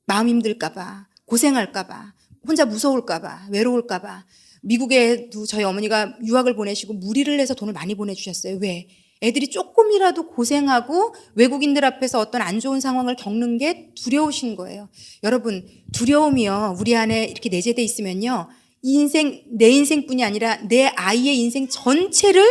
마음 힘들까봐, 고생할까봐, 혼자 무서울까봐, 외로울까봐. 미국에도 저희 어머니가 유학을 보내시고 무리를 해서 돈을 많이 보내주셨어요. 왜? 애들이 조금이라도 고생하고 외국인들 앞에서 어떤 안 좋은 상황을 겪는 게 두려우신 거예요. 여러분, 두려움이요, 우리 안에 이렇게 내재돼 있으면요, 이 인생, 내 인생뿐이 아니라 내 아이의 인생 전체를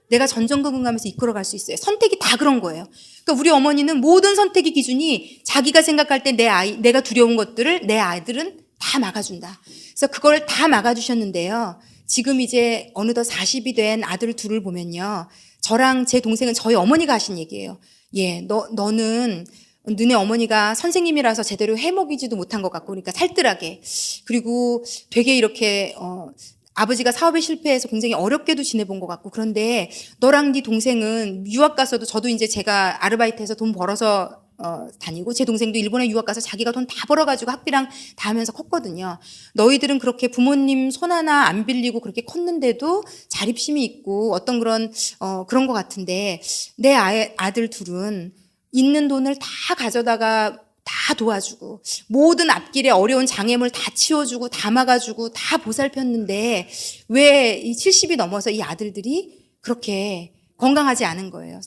내가 전전긍긍하면서 이끌어갈 수 있어요. 선택이 다 그런 거예요. 그러니까 우리 어머니는 모든 선택의 기준이 자기가 생각할 때 내 아이, 내가 두려운 것들을 내 아이들은 다 막아준다. 그래서 그걸 다 막아주셨는데요. 지금 이제 어느덧 40이 된 아들 둘을 보면요, 저랑 제 동생은 저희 어머니가 하신 얘기예요. 예, 너는 너네 어머니가 선생님이라서 제대로 해먹이지도 못한 것 같고, 그러니까 살뜰하게. 그리고 되게 이렇게, 아버지가 사업에 실패해서 굉장히 어렵게도 지내본 것 같고, 그런데 너랑 네 동생은 유학 가서도, 저도 이제 제가 아르바이트해서 돈 벌어서 다니고, 제 동생도 일본에 유학 가서 자기가 돈 다 벌어가지고 학비랑 다 하면서 컸거든요. 너희들은 그렇게 부모님 손 하나 안 빌리고 그렇게 컸는데도 자립심이 있고 어떤 그런 것 같은데, 내 아들 둘은 있는 돈을 다 가져다가 다 도와주고 모든 앞길에 어려운 장애물 다 치워주고 다 막아주고 다 보살폈는데, 왜 이 70이 넘어서 이 아들들이 그렇게 건강하지 않은 거예요.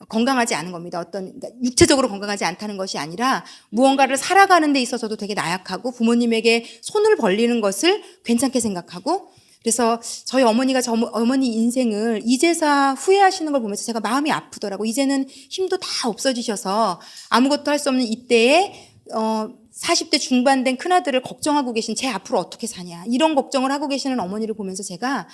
건강하지 않은 겁니다. 그러니까 육체적으로 건강하지 않다는 것이 아니라 무언가를 살아가는 데 있어서도 되게 나약하고 부모님에게 손을 벌리는 것을 괜찮게 생각하고, 그래서 저희 어머니가 어머니 인생을 이제서 후회하시는 걸 보면서 제가 마음이 아프더라고. 이제는 힘도 다 없어지셔서 아무것도 할 수 없는 이때에 40대 중반 된 큰아들을 걱정하고 계신, 제 앞으로 어떻게 사냐, 이런 걱정을 하고 계시는 어머니를 보면서 제가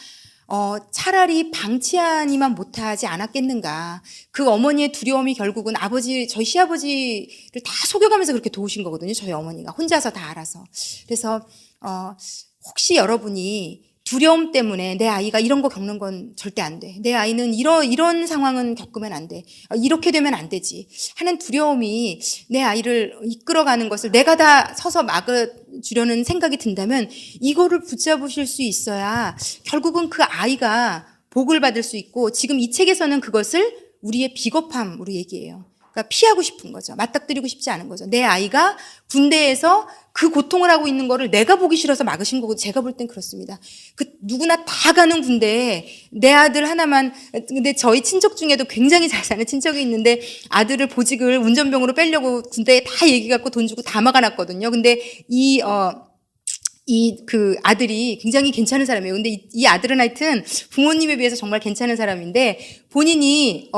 차라리 방치하니만 못하지 않았겠는가. 그 어머니의 두려움이 결국은 저희 시아버지를 다 속여가면서 그렇게 도우신 거거든요. 저희 어머니가 혼자서 다 알아서. 그래서 혹시 여러분이 두려움 때문에 내 아이가 이런 거 겪는 건 절대 안 돼, 내 아이는 이런 상황은 겪으면 안 돼, 이렇게 되면 안 되지 하는 두려움이 내 아이를 이끌어가는 것을 내가 다 서서 막아주려는 생각이 든다면, 이거를 붙잡으실 수 있어야 결국은 그 아이가 복을 받을 수 있고, 지금 이 책에서는 그것을 우리의 비겁함으로 얘기해요. 그러니까 피하고 싶은 거죠. 맞닥뜨리고 싶지 않은 거죠. 내 아이가 군대에서 그 고통을 하고 있는 거를 내가 보기 싫어서 막으신 거고, 제가 볼 땐 그렇습니다. 누구나 다 가는 군대에 내 아들 하나만, 근데 저희 친척 중에도 굉장히 잘 사는 친척이 있는데 아들을 보직을 운전병으로 빼려고 군대에 다 얘기 갖고 돈 주고 다 막아놨거든요. 근데 그 아들이 굉장히 괜찮은 사람이에요. 근데 이 아들은 하여튼 부모님에 비해서 정말 괜찮은 사람인데, 본인이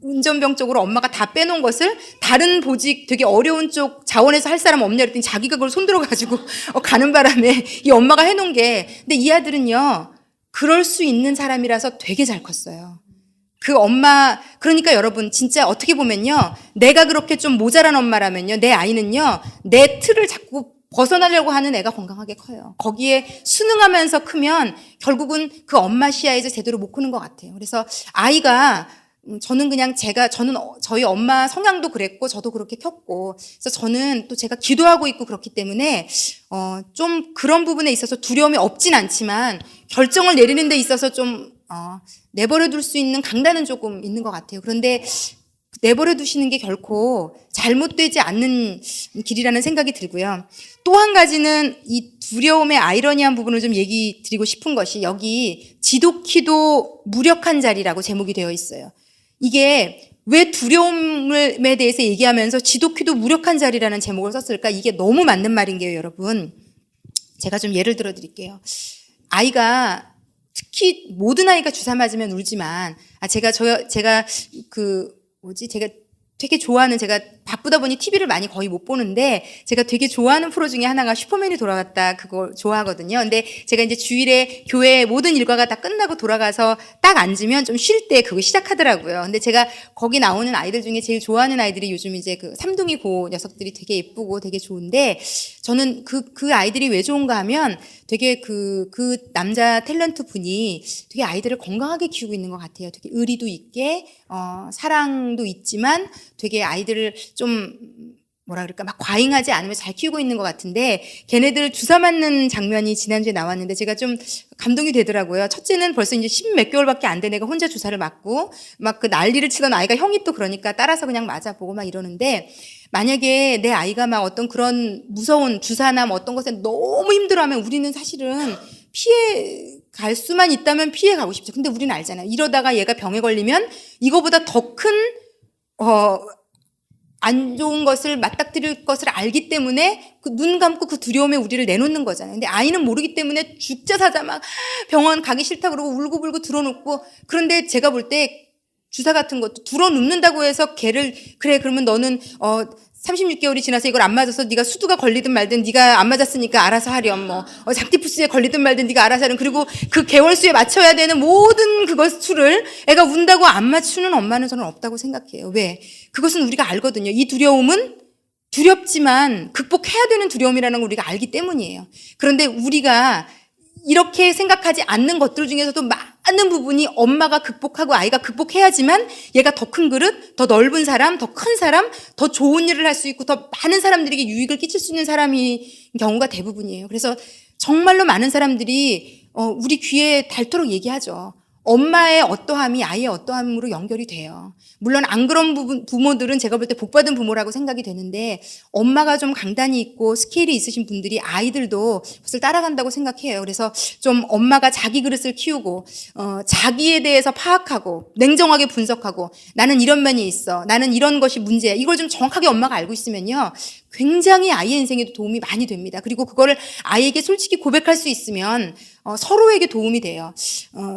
운전병 쪽으로 엄마가 다 빼놓은 것을 다른 보직 되게 어려운 쪽 자원에서 할 사람 없냐 그랬더니 자기가 그걸 손들어가지고 가는 바람에 이 엄마가 해놓은 게, 근데 이 아들은요, 그럴 수 있는 사람이라서 되게 잘 컸어요. 그 엄마, 그러니까 여러분 진짜 어떻게 보면요, 내가 그렇게 좀 모자란 엄마라면요, 내 아이는요, 내 틀을 자꾸 벗어나려고 하는 애가 건강하게 커요. 거기에 순응하면서 크면 결국은 그 엄마 시야에서 제대로 못 크는 것 같아요. 그래서 아이가, 저는 그냥 저는 저희 엄마 성향도 그랬고 저도 그렇게 컸고, 그래서 저는 또 제가 기도하고 있고 그렇기 때문에 좀 그런 부분에 있어서 두려움이 없진 않지만 결정을 내리는 데 있어서 좀 내버려 둘 수 있는 강단은 조금 있는 것 같아요. 그런데 내버려 두시는 게 결코 잘못되지 않는 길이라는 생각이 들고요. 또 한 가지는 이 두려움의 아이러니한 부분을 좀 얘기 드리고 싶은 것이, 여기 지독히도 무력한 자리라고 제목이 되어 있어요. 이게 왜 두려움에 대해서 얘기하면서 지독히도 무력한 자리라는 제목을 썼을까? 이게 너무 맞는 말인 게요, 여러분. 제가 좀 예를 들어 드릴게요. 아이가, 특히 모든 아이가 주사 맞으면 울지만, 제가 되게 좋아하는, 제가 바쁘다 보니 TV를 많이 거의 못 보는데 제가 되게 좋아하는 프로 중에 하나가 슈퍼맨이 돌아왔다 그거 좋아하거든요. 근데 제가 이제 주일에 교회 모든 일과가 다 끝나고 돌아가서 딱 앉으면 좀 쉴 때 그거 시작하더라고요. 근데 제가 거기 나오는 아이들 중에 제일 좋아하는 아이들이 요즘 이제 그 삼둥이 고 녀석들이 되게 예쁘고 되게 좋은데 저는 그 아이들이 왜 좋은가 하면 되게 그 남자 탤런트 분이 되게 아이들을 건강하게 키우고 있는 것 같아요. 되게 의리도 있게, 사랑도 있지만 되게 아이들을 좀 뭐라 그럴까 막 과잉하지 않으면 잘 키우고 있는 것 같은데 걔네들 주사 맞는 장면이 지난주에 나왔는데 제가 좀 감동이 되더라고요. 첫째는 벌써 이제 10몇 개월밖에 안 된 애가 혼자 주사를 맞고 막 그 난리를 치던 아이가 형이 또 그러니까 따라서 그냥 맞아보고 막 이러는데 만약에 내 아이가 막 어떤 그런 무서운 주사나 뭐 어떤 것에 너무 힘들어하면 우리는 사실은 피해 갈 수만 있다면 피해 가고 싶죠. 근데 우리는 알잖아요. 이러다가 얘가 병에 걸리면 이거보다 더 큰 안 좋은 것을 맞닥뜨릴 것을 알기 때문에 그 눈 감고 그 두려움에 우리를 내놓는 거잖아요. 근데 아이는 모르기 때문에 죽자 사자 막 병원 가기 싫다 그러고 울고불고 들어놓고 그런데 제가 볼 때 주사 같은 것도 들어눕는다고 해서 걔를 그래 그러면 너는 36개월이 지나서 이걸 안 맞아서 네가 수두가 걸리든 말든 네가 안 맞았으니까 알아서 하렴 뭐 장티푸스에 걸리든 말든 네가 알아서 하렴 그리고 그 개월수에 맞춰야 되는 모든 수를 애가 운다고 안 맞추는 엄마는 저는 없다고 생각해요. 왜? 그것은 우리가 알거든요. 이 두려움은 두렵지만 극복해야 되는 두려움이라는 걸 우리가 알기 때문이에요. 그런데 우리가 이렇게 생각하지 않는 것들 중에서도 많은 부분이 엄마가 극복하고 아이가 극복해야지만 얘가 더 큰 그릇, 더 넓은 사람, 더 큰 사람, 더 좋은 일을 할 수 있고 더 많은 사람들에게 유익을 끼칠 수 있는 사람이 경우가 대부분이에요. 그래서 정말로 많은 사람들이 우리 귀에 닳도록 얘기하죠. 엄마의 어떠함이 아이의 어떠함으로 연결이 돼요. 물론 안 그런 부모들은 제가 볼 때 복받은 부모라고 생각이 되는데 엄마가 좀 강단이 있고 스케일이 있으신 분들이 아이들도 그것을 따라간다고 생각해요. 그래서 좀 엄마가 자기 그릇을 키우고 자기에 대해서 파악하고 냉정하게 분석하고 나는 이런 면이 있어. 나는 이런 것이 문제야. 이걸 좀 정확하게 엄마가 알고 있으면요. 굉장히 아이의 인생에도 도움이 많이 됩니다. 그리고 그거를 아이에게 솔직히 고백할 수 있으면 서로에게 도움이 돼요.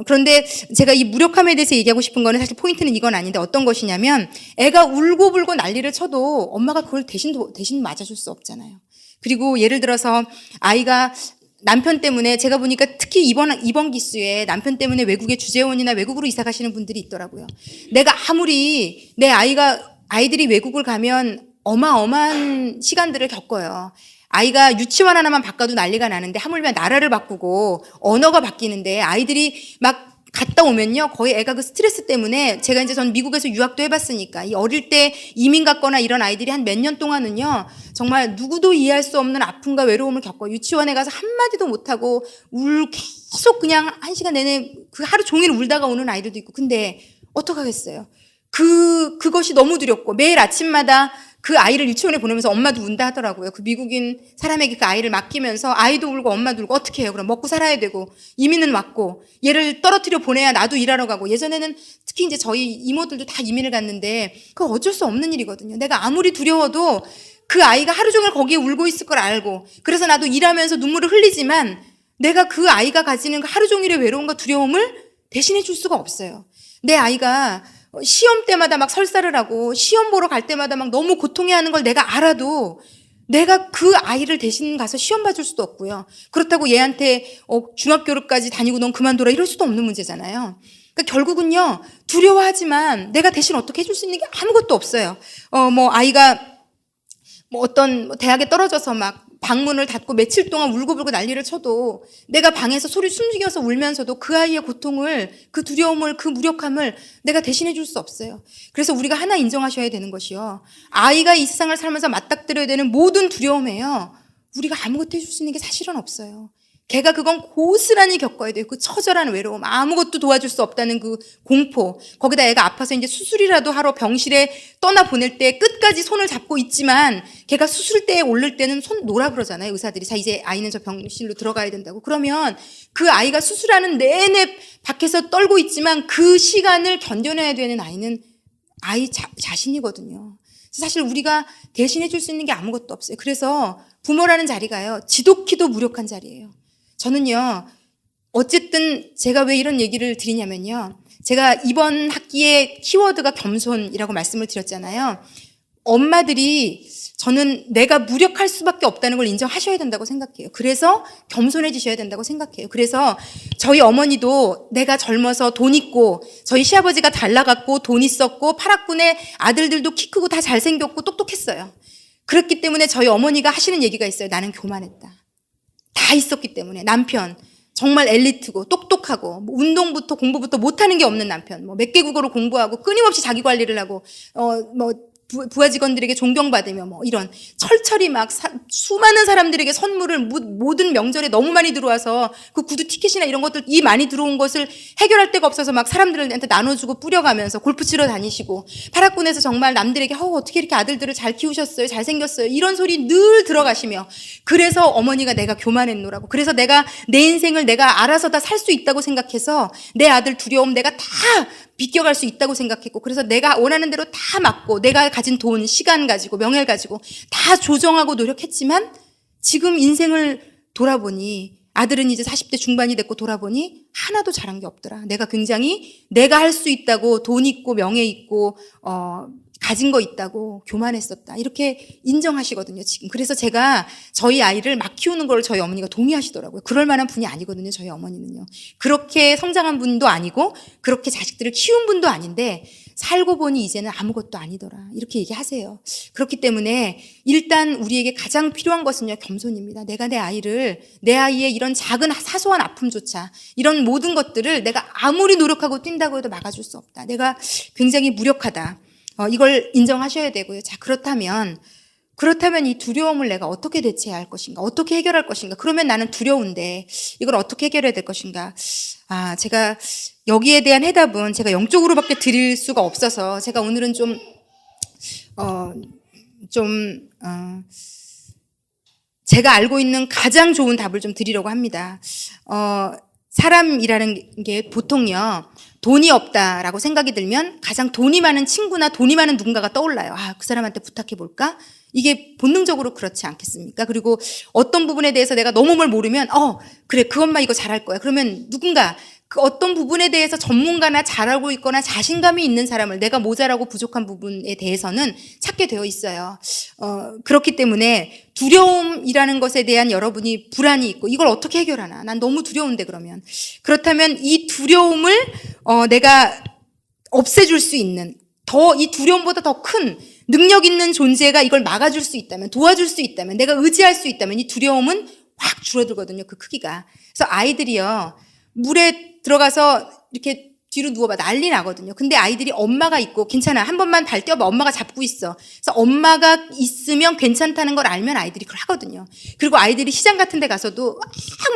그런데 제가 이 무력함에 대해서 얘기하고 싶은 거는 사실 포인트는 이건 아닌데 어떤 것이냐면 애가 울고불고 난리를 쳐도 엄마가 그걸 대신 맞아줄 수 없잖아요. 그리고 예를 들어서 아이가 남편 때문에 제가 보니까 특히 이번 기수에 남편 때문에 외국에 주재원이나 외국으로 이사 가시는 분들이 있더라고요. 내가 아무리 내 아이들이 외국을 가면 어마어마한 시간들을 겪어요. 아이가 유치원 하나만 바꿔도 난리가 나는데 하물며 나라를 바꾸고 언어가 바뀌는데 아이들이 막 갔다 오면요 거의 애가 그 스트레스 때문에 제가 이제 전 미국에서 유학도 해봤으니까 이 어릴 때 이민 갔거나 이런 아이들이 한 몇 년 동안은요 정말 누구도 이해할 수 없는 아픔과 외로움을 겪어 유치원에 가서 한마디도 못하고 계속 그냥 1시간 내내 그 하루 종일 울다가 오는 아이들도 있고 근데 어떡하겠어요. 그것이 너무 두렵고 매일 아침마다 그 아이를 유치원에 보내면서 엄마도 운다 하더라고요. 그 미국인 사람에게 그 아이를 맡기면서 아이도 울고 엄마도 울고 어떻게 해요? 그럼 먹고 살아야 되고 이민은 왔고 얘를 떨어뜨려 보내야 나도 일하러 가고 예전에는 특히 이제 저희 이모들도 다 이민을 갔는데 그거 어쩔 수 없는 일이거든요. 내가 아무리 두려워도 그 아이가 하루 종일 거기에 울고 있을 걸 알고 그래서 나도 일하면서 눈물을 흘리지만 내가 그 아이가 가지는 그 하루 종일의 외로움과 두려움을 대신해 줄 수가 없어요. 내 아이가 시험 때마다 막 설사를 하고 시험 보러 갈 때마다 막 너무 고통해하는 걸 내가 알아도 내가 그 아이를 대신 가서 시험 봐줄 수도 없고요. 그렇다고 얘한테 중학교까지 다니고 넌 그만둬라 이럴 수도 없는 문제잖아요. 그러니까 결국은요 두려워하지만 내가 대신 어떻게 해줄 수 있는 게 아무것도 없어요. 아이가 어떤 대학에 떨어져서 막 방문을 닫고 며칠 동안 울고불고 난리를 쳐도 내가 방에서 소리 숨죽여서 울면서도 그 아이의 고통을 그 두려움을 그 무력함을 내가 대신해 줄 수 없어요. 그래서 우리가 하나 인정하셔야 되는 것이요. 아이가 이 세상을 살면서 맞닥뜨려야 되는 모든 두려움에요. 우리가 아무것도 해줄 수 있는 게 사실은 없어요. 걔가 그건 고스란히 겪어야 돼요. 그 처절한 외로움, 아무것도 도와줄 수 없다는 그 공포. 거기다 애가 아파서 이제 수술이라도 하러 병실에 떠나보낼 때 끝까지 손을 잡고 있지만 걔가 수술대에 오를 때는 손 놓으라 그러잖아요. 의사들이. 자, 이제 아이는 저 병실로 들어가야 된다고. 그러면 그 아이가 수술하는 내내 밖에서 떨고 있지만 그 시간을 견뎌내야 되는 아이는 아이 자신이거든요. 사실 우리가 대신해 줄 수 있는 게 아무것도 없어요. 그래서 부모라는 자리가요. 지독히도 무력한 자리예요. 저는요, 어쨌든 제가 왜 이런 얘기를 드리냐면요. 제가 이번 학기에 키워드가 겸손이라고 말씀을 드렸잖아요. 엄마들이 저는 내가 무력할 수밖에 없다는 걸 인정하셔야 된다고 생각해요. 그래서 겸손해지셔야 된다고 생각해요. 그래서 저희 어머니도 내가 젊어서 돈 있고 저희 시아버지가 잘 나갔고 돈 있었고 파락군의 아들들도 키 크고 다 잘생겼고 똑똑했어요. 그렇기 때문에 저희 어머니가 하시는 얘기가 있어요. 나는 교만했다. 다 있었기 때문에 남편 정말 엘리트고 똑똑하고 뭐 운동부터 공부부터 못하는 게 없는 남편 뭐 몇 개 국어로 공부하고 끊임없이 자기 관리를 하고 부하 직원들에게 존경받으며 뭐 이런 철철이 막 수많은 사람들에게 선물을 모든 명절에 너무 많이 들어와서 그 구두 티켓이나 이런 것들 이 많이 들어온 것을 해결할 데가 없어서 막 사람들한테 나눠주고 뿌려가면서 골프 치러 다니시고 파라군에서 정말 남들에게 어떻게 이렇게 아들들을 잘 키우셨어요 잘생겼어요 이런 소리 늘 들어가시며 그래서 어머니가 내가 교만했노라고 그래서 내가 내 인생을 내가 알아서 다 살 수 있다고 생각해서 내 아들 두려움 내가 다 비껴갈 수 있다고 생각했고 그래서 내가 원하는 대로 다 맞고 내가 가진 돈, 시간 가지고 명예를 가지고 다 조정하고 노력했지만 지금 인생을 돌아보니 아들은 이제 40대 중반이 됐고 돌아보니 하나도 잘한 게 없더라. 내가 굉장히 내가 할 수 있다고 돈 있고 명예 있고 가진 거 있다고 교만했었다. 이렇게 인정하시거든요, 지금. 그래서 제가 저희 아이를 막 키우는 걸 저희 어머니가 동의하시더라고요. 그럴 만한 분이 아니거든요, 저희 어머니는요. 그렇게 성장한 분도 아니고 그렇게 자식들을 키운 분도 아닌데 살고 보니 이제는 아무것도 아니더라. 이렇게 얘기하세요. 그렇기 때문에 일단 우리에게 가장 필요한 것은요, 겸손입니다. 내가 내 아이의 이런 작은 사소한 아픔조차 이런 모든 것들을 내가 아무리 노력하고 뛴다고 해도 막아줄 수 없다. 내가 굉장히 무력하다. 이걸 인정하셔야 되고요. 자, 그렇다면 이 두려움을 내가 어떻게 대체해야 할 것인가? 어떻게 해결할 것인가? 그러면 나는 두려운데 이걸 어떻게 해결해야 될 것인가? 제가 여기에 대한 해답은 제가 영적으로밖에 드릴 수가 없어서 제가 오늘은 제가 알고 있는 가장 좋은 답을 좀 드리려고 합니다. 사람이라는 게 보통요. 돈이 없다라고 생각이 들면 가장 돈이 많은 친구나 돈이 많은 누군가가 떠올라요. 그 사람한테 부탁해 볼까? 이게 본능적으로 그렇지 않겠습니까? 그리고 어떤 부분에 대해서 내가 너무 뭘 모르면 그래 그 엄마 이거 잘할 거야. 그러면 누군가 그 어떤 부분에 대해서 전문가나 잘 알고 있거나 자신감이 있는 사람을 내가 모자라고 부족한 부분에 대해서는 찾게 되어 있어요. 그렇기 때문에 두려움이라는 것에 대한 여러분이 불안이 있고 이걸 어떻게 해결하나? 난 너무 두려운데 그러면. 그렇다면 이 두려움을 내가 없애줄 수 있는 이 두려움보다 더 큰 능력 있는 존재가 이걸 막아줄 수 있다면 도와줄 수 있다면 내가 의지할 수 있다면 이 두려움은 확 줄어들거든요. 그 크기가. 그래서 아이들이요. 물에 들어가서 이렇게 뒤로 누워봐 난리 나거든요. 근데 아이들이 엄마가 있고 괜찮아 한 번만 발 떼어봐 엄마가 잡고 있어. 그래서 엄마가 있으면 괜찮다는 걸 알면 아이들이 그걸 하거든요. 그리고 아이들이 시장 같은 데 가서도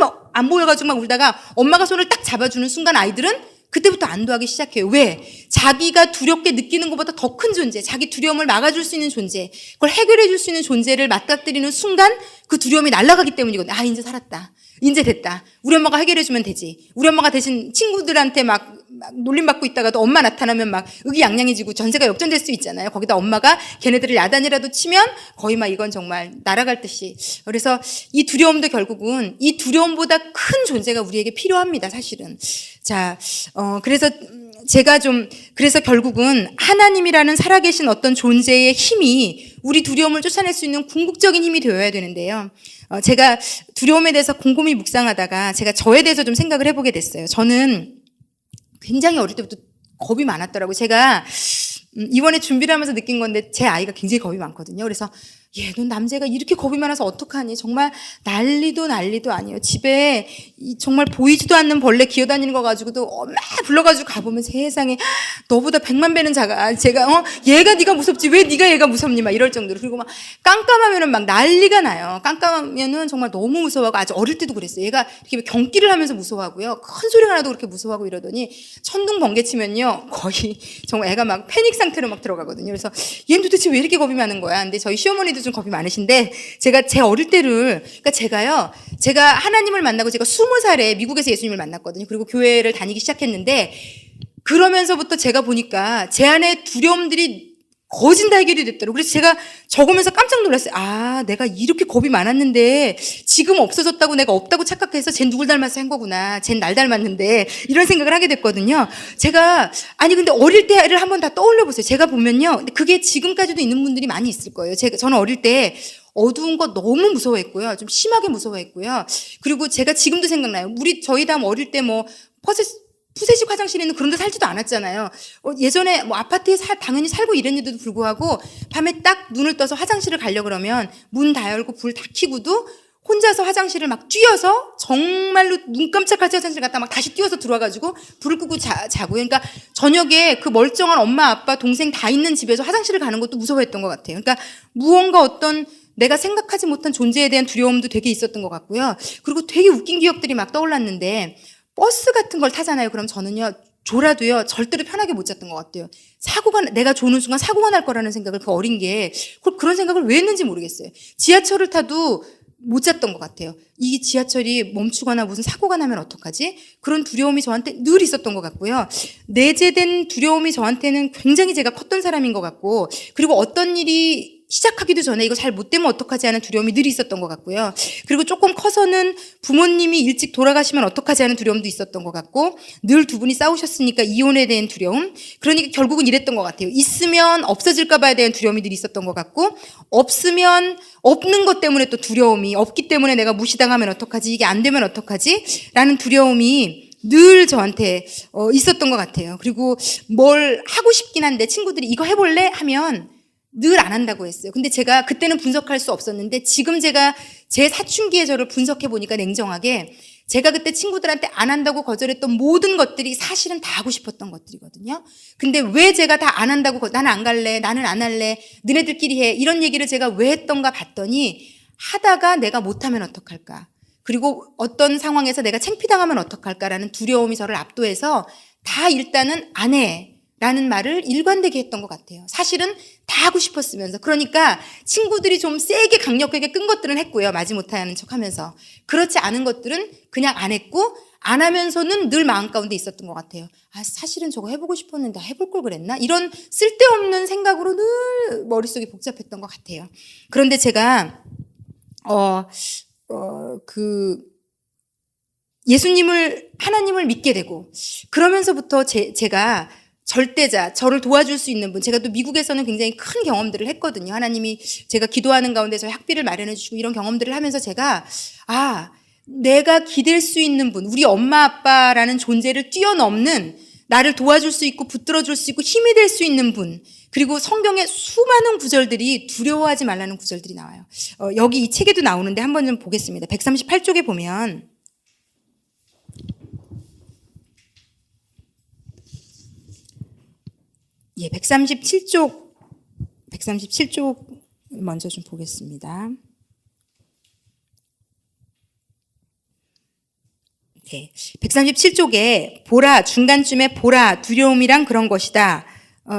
막 안 보여가지고 막 울다가 엄마가 손을 딱 잡아주는 순간 아이들은 그때부터 안도하기 시작해요. 왜? 자기가 두렵게 느끼는 것보다 더 큰 존재, 자기 두려움을 막아줄 수 있는 존재, 그걸 해결해 줄 수 있는 존재를 맞닥뜨리는 순간 그 두려움이 날아가기 때문이거든요. 이제 살았다. 이제 됐다. 우리 엄마가 해결해 주면 되지. 우리 엄마가 대신 친구들한테 막 놀림받고 있다가도 엄마 나타나면 막 의기양양해지고 전세가 역전될 수 있잖아요. 거기다 엄마가 걔네들을 야단이라도 치면 거의 막 이건 정말 날아갈 듯이. 그래서 이 두려움도 결국은 이 두려움보다 큰 존재가 우리에게 필요합니다. 사실은. 자, 그래서 결국은 하나님이라는 살아계신 어떤 존재의 힘이 우리 두려움을 쫓아낼 수 있는 궁극적인 힘이 되어야 되는데요. 제가 두려움에 대해서 곰곰이 묵상하다가 제가 저에 대해서 좀 생각을 해보게 됐어요. 저는 굉장히 어릴 때부터 겁이 많았더라고요. 제가 이번에 준비를 하면서 느낀 건데 제 아이가 굉장히 겁이 많거든요. 그래서 넌 남자가 이렇게 겁이 많아서 어떡하니? 정말 난리도 아니에요. 집에 정말 보이지도 않는 벌레 기어다니는 거 가지고도 엄마 불러가지고 가보면 세상에 너보다 100만 배는 작아. 제가 얘가 네가 무섭지 왜 네가 얘가 무섭니? 막 이럴 정도로. 그리고 막 깜깜하면은 막 난리가 나요. 깜깜하면은 정말 너무 무서워하고 아주 어릴 때도 그랬어요. 얘가 이렇게 경기를 하면서 무서워하고요. 큰 소리가 나도 그렇게 무서워하고 이러더니 천둥 번개 치면요 거의 정말 애가 막 패닉 상태로 막 들어가거든요. 그래서 얘는 도대체 왜 이렇게 겁이 많은 거야? 근데 저희 시어머니도 좀 겁이 많으신데 제가 제 어릴 때를 제가 하나님을 만나고 제가 20살에 미국에서 예수님을 만났거든요. 그리고 교회를 다니기 시작했는데 그러면서부터 제가 보니까 제 안에 두려움들이 거진 다 해결이 됐더라고요. 그래서 제가 적으면서 깜짝 놀랐어요. 아, 내가 이렇게 겁이 많았는데 지금 없어졌다고 내가 없다고 착각해서 쟨 누굴 닮아서 한 거구나. 쟨 날 닮았는데 이런 생각을 하게 됐거든요. 제가 아니 근데 어릴 때를 한번 다 떠올려 보세요. 제가 보면요. 근데 그게 지금까지도 있는 분들이 많이 있을 거예요. 저는 어릴 때 어두운 거 너무 무서워했고요. 좀 심하게 무서워했고요. 그리고 제가 지금도 생각나요. 저희 다 어릴 때 푸세식 화장실에 있는 그런 데 살지도 않았잖아요. 예전에 아파트에 당연히 살고 이랬는데도 불구하고 밤에 딱 눈을 떠서 화장실을 가려고 그러면 문 다 열고 불 다 켜고도 혼자서 화장실을 막 뛰어서 정말로 눈 깜짝하지 화장실 갔다 막 다시 뛰어서 들어와가지고 불을 끄고 자고요. 그러니까 저녁에 그 멀쩡한 엄마, 아빠, 동생 다 있는 집에서 화장실을 가는 것도 무서워했던 것 같아요. 그러니까 무언가 어떤 내가 생각하지 못한 존재에 대한 두려움도 되게 있었던 것 같고요. 그리고 되게 웃긴 기억들이 막 떠올랐는데 버스 같은 걸 타잖아요. 그럼 저는요, 졸아도요, 절대로 편하게 못 잤던 것 같아요. 내가 조는 순간 사고가 날 거라는 생각을 그 어린 게, 그런 생각을 왜 했는지 모르겠어요. 지하철을 타도 못 잤던 것 같아요. 이 지하철이 멈추거나 무슨 사고가 나면 어떡하지? 그런 두려움이 저한테 늘 있었던 것 같고요. 내재된 두려움이 저한테는 굉장히 제가 컸던 사람인 것 같고, 그리고 어떤 일이 시작하기도 전에 이거 잘 못 되면 어떡하지 하는 두려움이 늘 있었던 것 같고요. 그리고 조금 커서는 부모님이 일찍 돌아가시면 어떡하지 하는 두려움도 있었던 것 같고, 늘 두 분이 싸우셨으니까 이혼에 대한 두려움. 그러니까 결국은 이랬던 것 같아요. 있으면 없어질까 봐에 대한 두려움이 늘 있었던 것 같고, 없으면 없는 것 때문에 또 두려움이, 없기 때문에 내가 무시당하면 어떡하지, 이게 안 되면 어떡하지 라는 두려움이 늘 저한테 있었던 것 같아요. 그리고 뭘 하고 싶긴 한데 친구들이 이거 해볼래? 하면 늘 안 한다고 했어요. 근데 제가 그때는 분석할 수 없었는데 지금 제가 제 사춘기의 저를 분석해 보니까 냉정하게 제가 그때 친구들한테 안 한다고 거절했던 모든 것들이 사실은 다 하고 싶었던 것들이거든요. 근데 왜 제가 다 안 한다고 나는 안 갈래, 나는 안 할래, 너네들끼리 해 이런 얘기를 제가 왜 했던가 봤더니 하다가 내가 못하면 어떡할까, 그리고 어떤 상황에서 내가 창피당하면 어떡할까라는 두려움이 저를 압도해서 다 일단은 안 해 라는 말을 일관되게 했던 것 같아요. 사실은 다 하고 싶었으면서. 그러니까 친구들이 좀 세게 강력하게 끈 것들은 했고요. 마지못하는 척하면서. 그렇지 않은 것들은 그냥 안 했고 안 하면서는 늘 마음 가운데 있었던 것 같아요. 아, 사실은 저거 해보고 싶었는데 해볼 걸 그랬나? 이런 쓸데없는 생각으로 늘 머릿속이 복잡했던 것 같아요. 그런데 제가 하나님을 믿게 되고 그러면서부터 제가 절대자, 저를 도와줄 수 있는 분, 제가 또 미국에서는 굉장히 큰 경험들을 했거든요. 하나님이 제가 기도하는 가운데 저희 학비를 마련해 주시고 이런 경험들을 하면서 제가 내가 기댈 수 있는 분, 우리 엄마 아빠라는 존재를 뛰어넘는 나를 도와줄 수 있고 붙들어줄 수 있고 힘이 될 수 있는 분, 그리고 성경의 수많은 구절들이 두려워하지 말라는 구절들이 나와요. 여기 이 책에도 나오는데 한번 좀 보겠습니다. 138쪽에 보면 예, 137쪽 먼저 좀 보겠습니다. 네, 137쪽에 보라, 중간쯤에 보라, 두려움이란 그런 것이다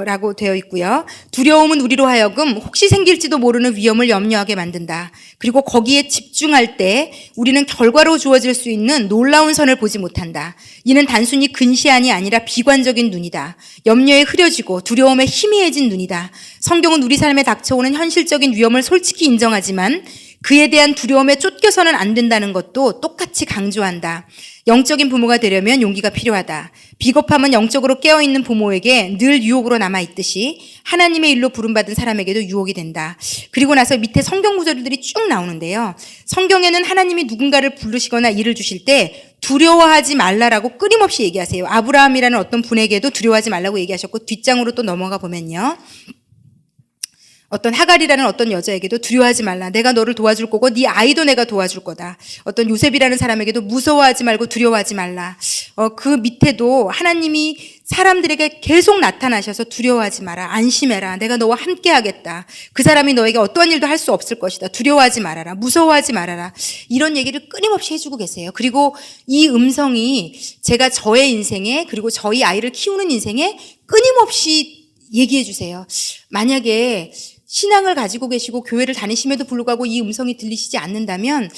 라고 되어 있고요. 두려움은 우리로 하여금 혹시 생길지도 모르는 위험을 염려하게 만든다. 그리고 거기에 집중할 때 우리는 결과로 주어질 수 있는 놀라운 선을 보지 못한다. 이는 단순히 근시안이 아니라 비관적인 눈이다. 염려에 흐려지고 두려움에 희미해진 눈이다. 성경은 우리 삶에 닥쳐오는 현실적인 위험을 솔직히 인정하지만 그에 대한 두려움에 쫓겨서는 안 된다는 것도 똑같이 강조한다. 영적인 부모가 되려면 용기가 필요하다. 비겁함은 영적으로 깨어있는 부모에게 늘 유혹으로 남아있듯이 하나님의 일로 부름받은 사람에게도 유혹이 된다. 그리고 나서 밑에 성경 구절들이 쭉 나오는데요. 성경에는 하나님이 누군가를 부르시거나 일을 주실 때 두려워하지 말라라고 끊임없이 얘기하세요. 아브라함이라는 어떤 분에게도 두려워하지 말라고 얘기하셨고 뒷장으로 또 넘어가 보면요. 어떤 하갈이라는 어떤 여자에게도 두려워하지 말라. 내가 너를 도와줄 거고 네 아이도 내가 도와줄 거다. 어떤 요셉이라는 사람에게도 무서워하지 말고 두려워하지 말라. 그 밑에도 하나님이 사람들에게 계속 나타나셔서 두려워하지 마라. 안심해라. 내가 너와 함께 하겠다. 그 사람이 너에게 어떠한 일도 할 수 없을 것이다. 두려워하지 말아라. 무서워하지 말아라. 이런 얘기를 끊임없이 해주고 계세요. 그리고 이 음성이 제가 저의 인생에 그리고 저희 아이를 키우는 인생에 끊임없이 얘기해 주세요. 만약에 신앙을 가지고 계시고 교회를 다니심에도 불구하고 이 음성이 들리시지 않는다면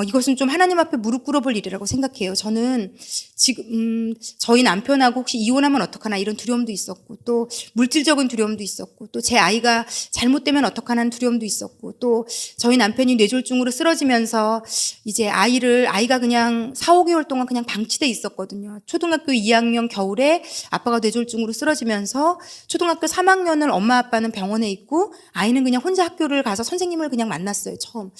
이것은 좀 하나님 앞에 무릎 꿇어볼 일이라고 생각해요. 저는 지금 저희 남편하고 혹시 이혼하면 어떡하나 이런 두려움도 있었고, 또 물질적인 두려움도 있었고, 또 제 아이가 잘못되면 어떡하나 하는 두려움도 있었고, 또 저희 남편이 뇌졸중으로 쓰러지면서 이제 아이가 그냥 4, 5개월 동안 그냥 방치돼 있었거든요. 초등학교 2학년 겨울에 아빠가 뇌졸중으로 쓰러지면서 초등학교 3학년을 엄마 아빠는 병원에 있고 아이는 그냥 혼자 학교를 가서 선생님을 그냥 만났어요, 처음.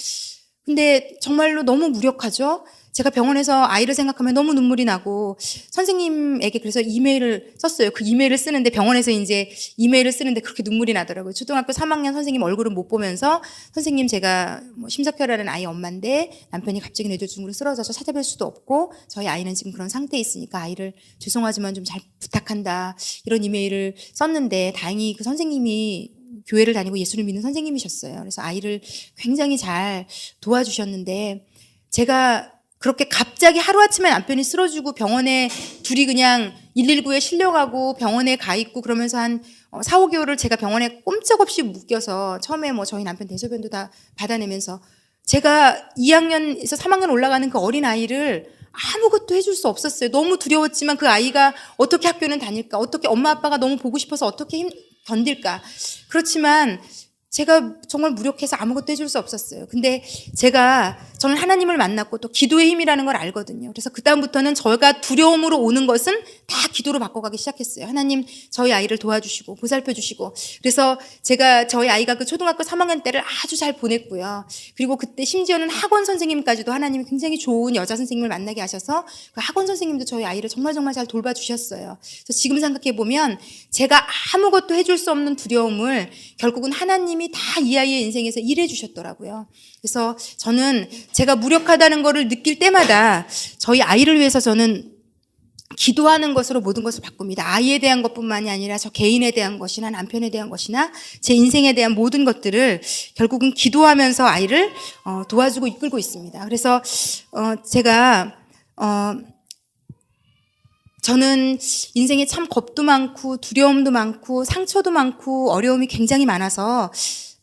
근데 정말로 너무 무력하죠. 제가 병원에서 아이를 생각하면 너무 눈물이 나고 선생님에게 그래서 이메일을 썼어요. 그 이메일을 쓰는데 병원에서 이제 이메일을 쓰는데 그렇게 눈물이 나더라고요. 초등학교 3학년 선생님 얼굴을 못 보면서 선생님 제가 심석혈라는 아이 엄마인데 남편이 갑자기 뇌졸중으로 쓰러져서 찾아뵐 수도 없고 저희 아이는 지금 그런 상태에 있으니까 아이를 죄송하지만 좀 잘 부탁한다 이런 이메일을 썼는데 다행히 그 선생님이 교회를 다니고 예수를 믿는 선생님이셨어요. 그래서 아이를 굉장히 잘 도와주셨는데 제가 그렇게 갑자기 하루아침에 남편이 쓰러지고 병원에 둘이 그냥 119에 실려가고 병원에 가 있고 그러면서 한 4, 5개월을 제가 병원에 꼼짝없이 묶여서 처음에 뭐 저희 남편 대소변도 다 받아내면서 제가 2학년에서 3학년 올라가는 그 어린 아이를 아무것도 해줄 수 없었어요. 너무 두려웠지만 그 아이가 어떻게 학교는 다닐까? 어떻게 엄마 아빠가 너무 보고 싶어서 어떻게 견딜까? 그렇지만 제가 정말 무력해서 아무것도 해줄 수 없었어요. 근데 저는 하나님을 만났고 또 기도의 힘이라는 걸 알거든요. 그래서 그다음부터는 저희가 두려움으로 오는 것은 다 기도로 바꿔가기 시작했어요. 하나님 저희 아이를 도와주시고 보살펴주시고. 그래서 제가 저희 아이가 그 초등학교 3학년 때를 아주 잘 보냈고요. 그리고 그때 심지어는 학원 선생님까지도 하나님이 굉장히 좋은 여자 선생님을 만나게 하셔서 그 학원 선생님도 저희 아이를 정말 잘 돌봐주셨어요. 그래서 지금 생각해보면 제가 아무것도 해줄 수 없는 두려움을 결국은 하나님이 다 이 아이의 인생에서 일해 주셨더라고요. 그래서 저는 제가 무력하다는 것을 느낄 때마다 저희 아이를 위해서 저는 기도하는 것으로 모든 것을 바꿉니다. 아이에 대한 것뿐만이 아니라 저 개인에 대한 것이나 남편에 대한 것이나 제 인생에 대한 모든 것들을 결국은 기도하면서 아이를 도와주고 이끌고 있습니다. 그래서 저는 인생에 참 겁도 많고 두려움도 많고 상처도 많고 어려움이 굉장히 많아서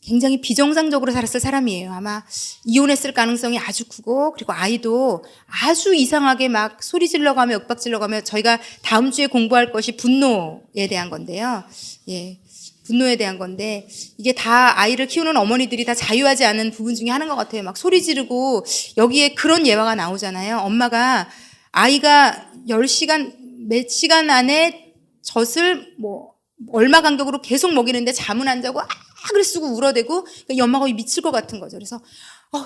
굉장히 비정상적으로 살았을 사람이에요. 아마 이혼했을 가능성이 아주 크고 그리고 아이도 아주 이상하게 막 소리 질러가며 윽박 질러가며 저희가 다음 주에 공부할 것이 분노에 대한 건데요. 예. 분노에 대한 건데 이게 다 아이를 키우는 어머니들이 다 자유하지 않은 부분 중에 하나인 것 같아요. 막 소리 지르고 여기에 그런 예화가 나오잖아요. 엄마가 아이가 10시간 몇 시간 안에 젖을 뭐 얼마 간격으로 계속 먹이는데 잠은 안 자고 악을 쓰고 울어대고 이 엄마가 미칠 것 같은 거죠. 그래서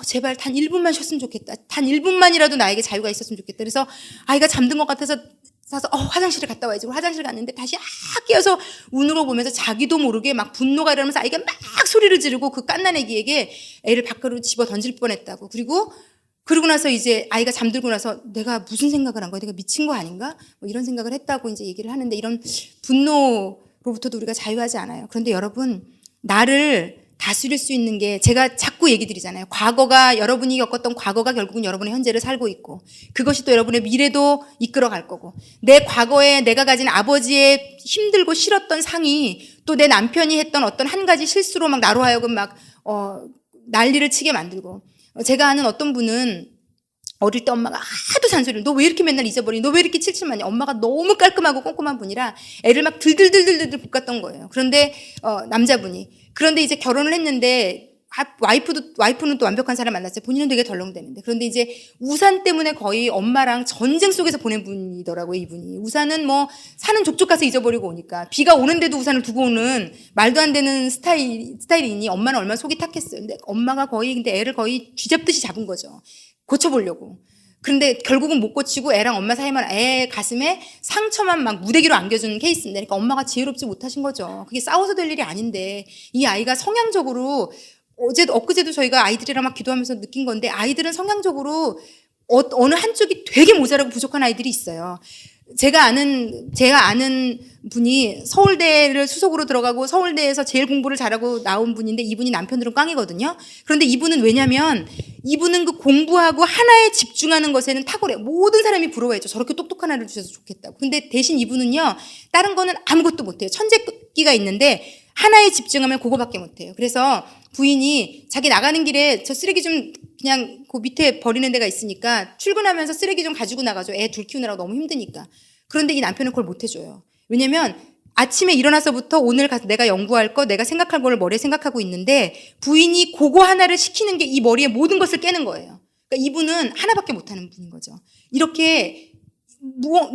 제발 단 1분만 쉬었으면 좋겠다. 단 1분만이라도 나에게 자유가 있었으면 좋겠다. 그래서 아이가 잠든 것 같아서 화장실에 갔다 와야지. 화장실 갔는데 다시 깨어서 운으로 보면서 자기도 모르게 막 분노가 일어나면서 아이가 막 소리를 지르고 그 갓난애기에게 애를 밖으로 집어 던질 뻔했다고. 그러고 나서 이제 아이가 잠들고 나서 내가 무슨 생각을 한 거야? 내가 미친 거 아닌가? 뭐 이런 생각을 했다고 이제 얘기를 하는데 이런 분노로부터도 우리가 자유하지 않아요. 그런데 여러분, 나를 다스릴 수 있는 게 제가 자꾸 얘기 드리잖아요. 여러분이 겪었던 과거가 결국은 여러분의 현재를 살고 있고 그것이 또 여러분의 미래도 이끌어 갈 거고 내 과거에 내가 가진 아버지의 힘들고 싫었던 상이 또 내 남편이 했던 어떤 한 가지 실수로 막 나로 하여금 난리를 치게 만들고 제가 아는 어떤 분은 어릴 때 엄마가 하도 잔소리를 너 왜 이렇게 맨날 잊어버리니? 너 왜 이렇게 칠칠하니? 엄마가 너무 깔끔하고 꼼꼼한 분이라 애를 막 들들들들들 볶았던 거예요. 그런데 남자분이 그런데 이제 결혼을 했는데 와이프는 또 완벽한 사람 만났어요. 본인은 되게 덜렁대는데. 그런데 이제 우산 때문에 거의 엄마랑 전쟁 속에서 보낸 분이더라고요, 이분이. 우산은 뭐 사는 족족 가서 잊어버리고 오니까. 비가 오는데도 우산을 두고 오는 말도 안 되는 스타일이니 엄마는 얼마나 속이 탁했어요. 근데 엄마가 근데 애를 거의 쥐잡듯이 잡은 거죠. 고쳐보려고. 그런데 결국은 못 고치고 애랑 엄마 사이만 애 가슴에 상처만 막 무대기로 안겨주는 케이스인데 그러니까 엄마가 지혜롭지 못하신 거죠. 그게 싸워서 될 일이 아닌데 이 아이가 성향적으로 엊그제도 저희가 아이들이랑 막 기도하면서 느낀 건데 아이들은 성향적으로 어느 한쪽이 되게 모자라고 부족한 아이들이 있어요. 제가 아는 분이 서울대를 수석으로 들어가고 서울대에서 제일 공부를 잘하고 나온 분인데 이분이 남편들은 꽝이거든요. 그런데 이분은 왜냐면 이분은 그 공부하고 하나에 집중하는 것에는 탁월해요. 모든 사람이 부러워했죠. 저렇게 똑똑한 아이를 주셔서 좋겠다고. 근데 대신 이분은요. 다른 거는 아무것도 못해요. 천재기가 있는데 하나에 집중하면 그거밖에 못해요. 그래서 부인이 자기 나가는 길에 저 쓰레기 좀 그냥 그 밑에 버리는 데가 있으니까 출근하면서 쓰레기 좀 가지고 나가줘. 애 둘 키우느라고 너무 힘드니까. 그런데 이 남편은 그걸 못 해줘요. 왜냐면 아침에 일어나서부터 오늘 가서 내가 연구할 거, 내가 생각할 거를 머리에 생각하고 있는데 부인이 그거 하나를 시키는 게 이 머리의 모든 것을 깨는 거예요. 그러니까 이분은 하나밖에 못하는 분인 거죠. 이렇게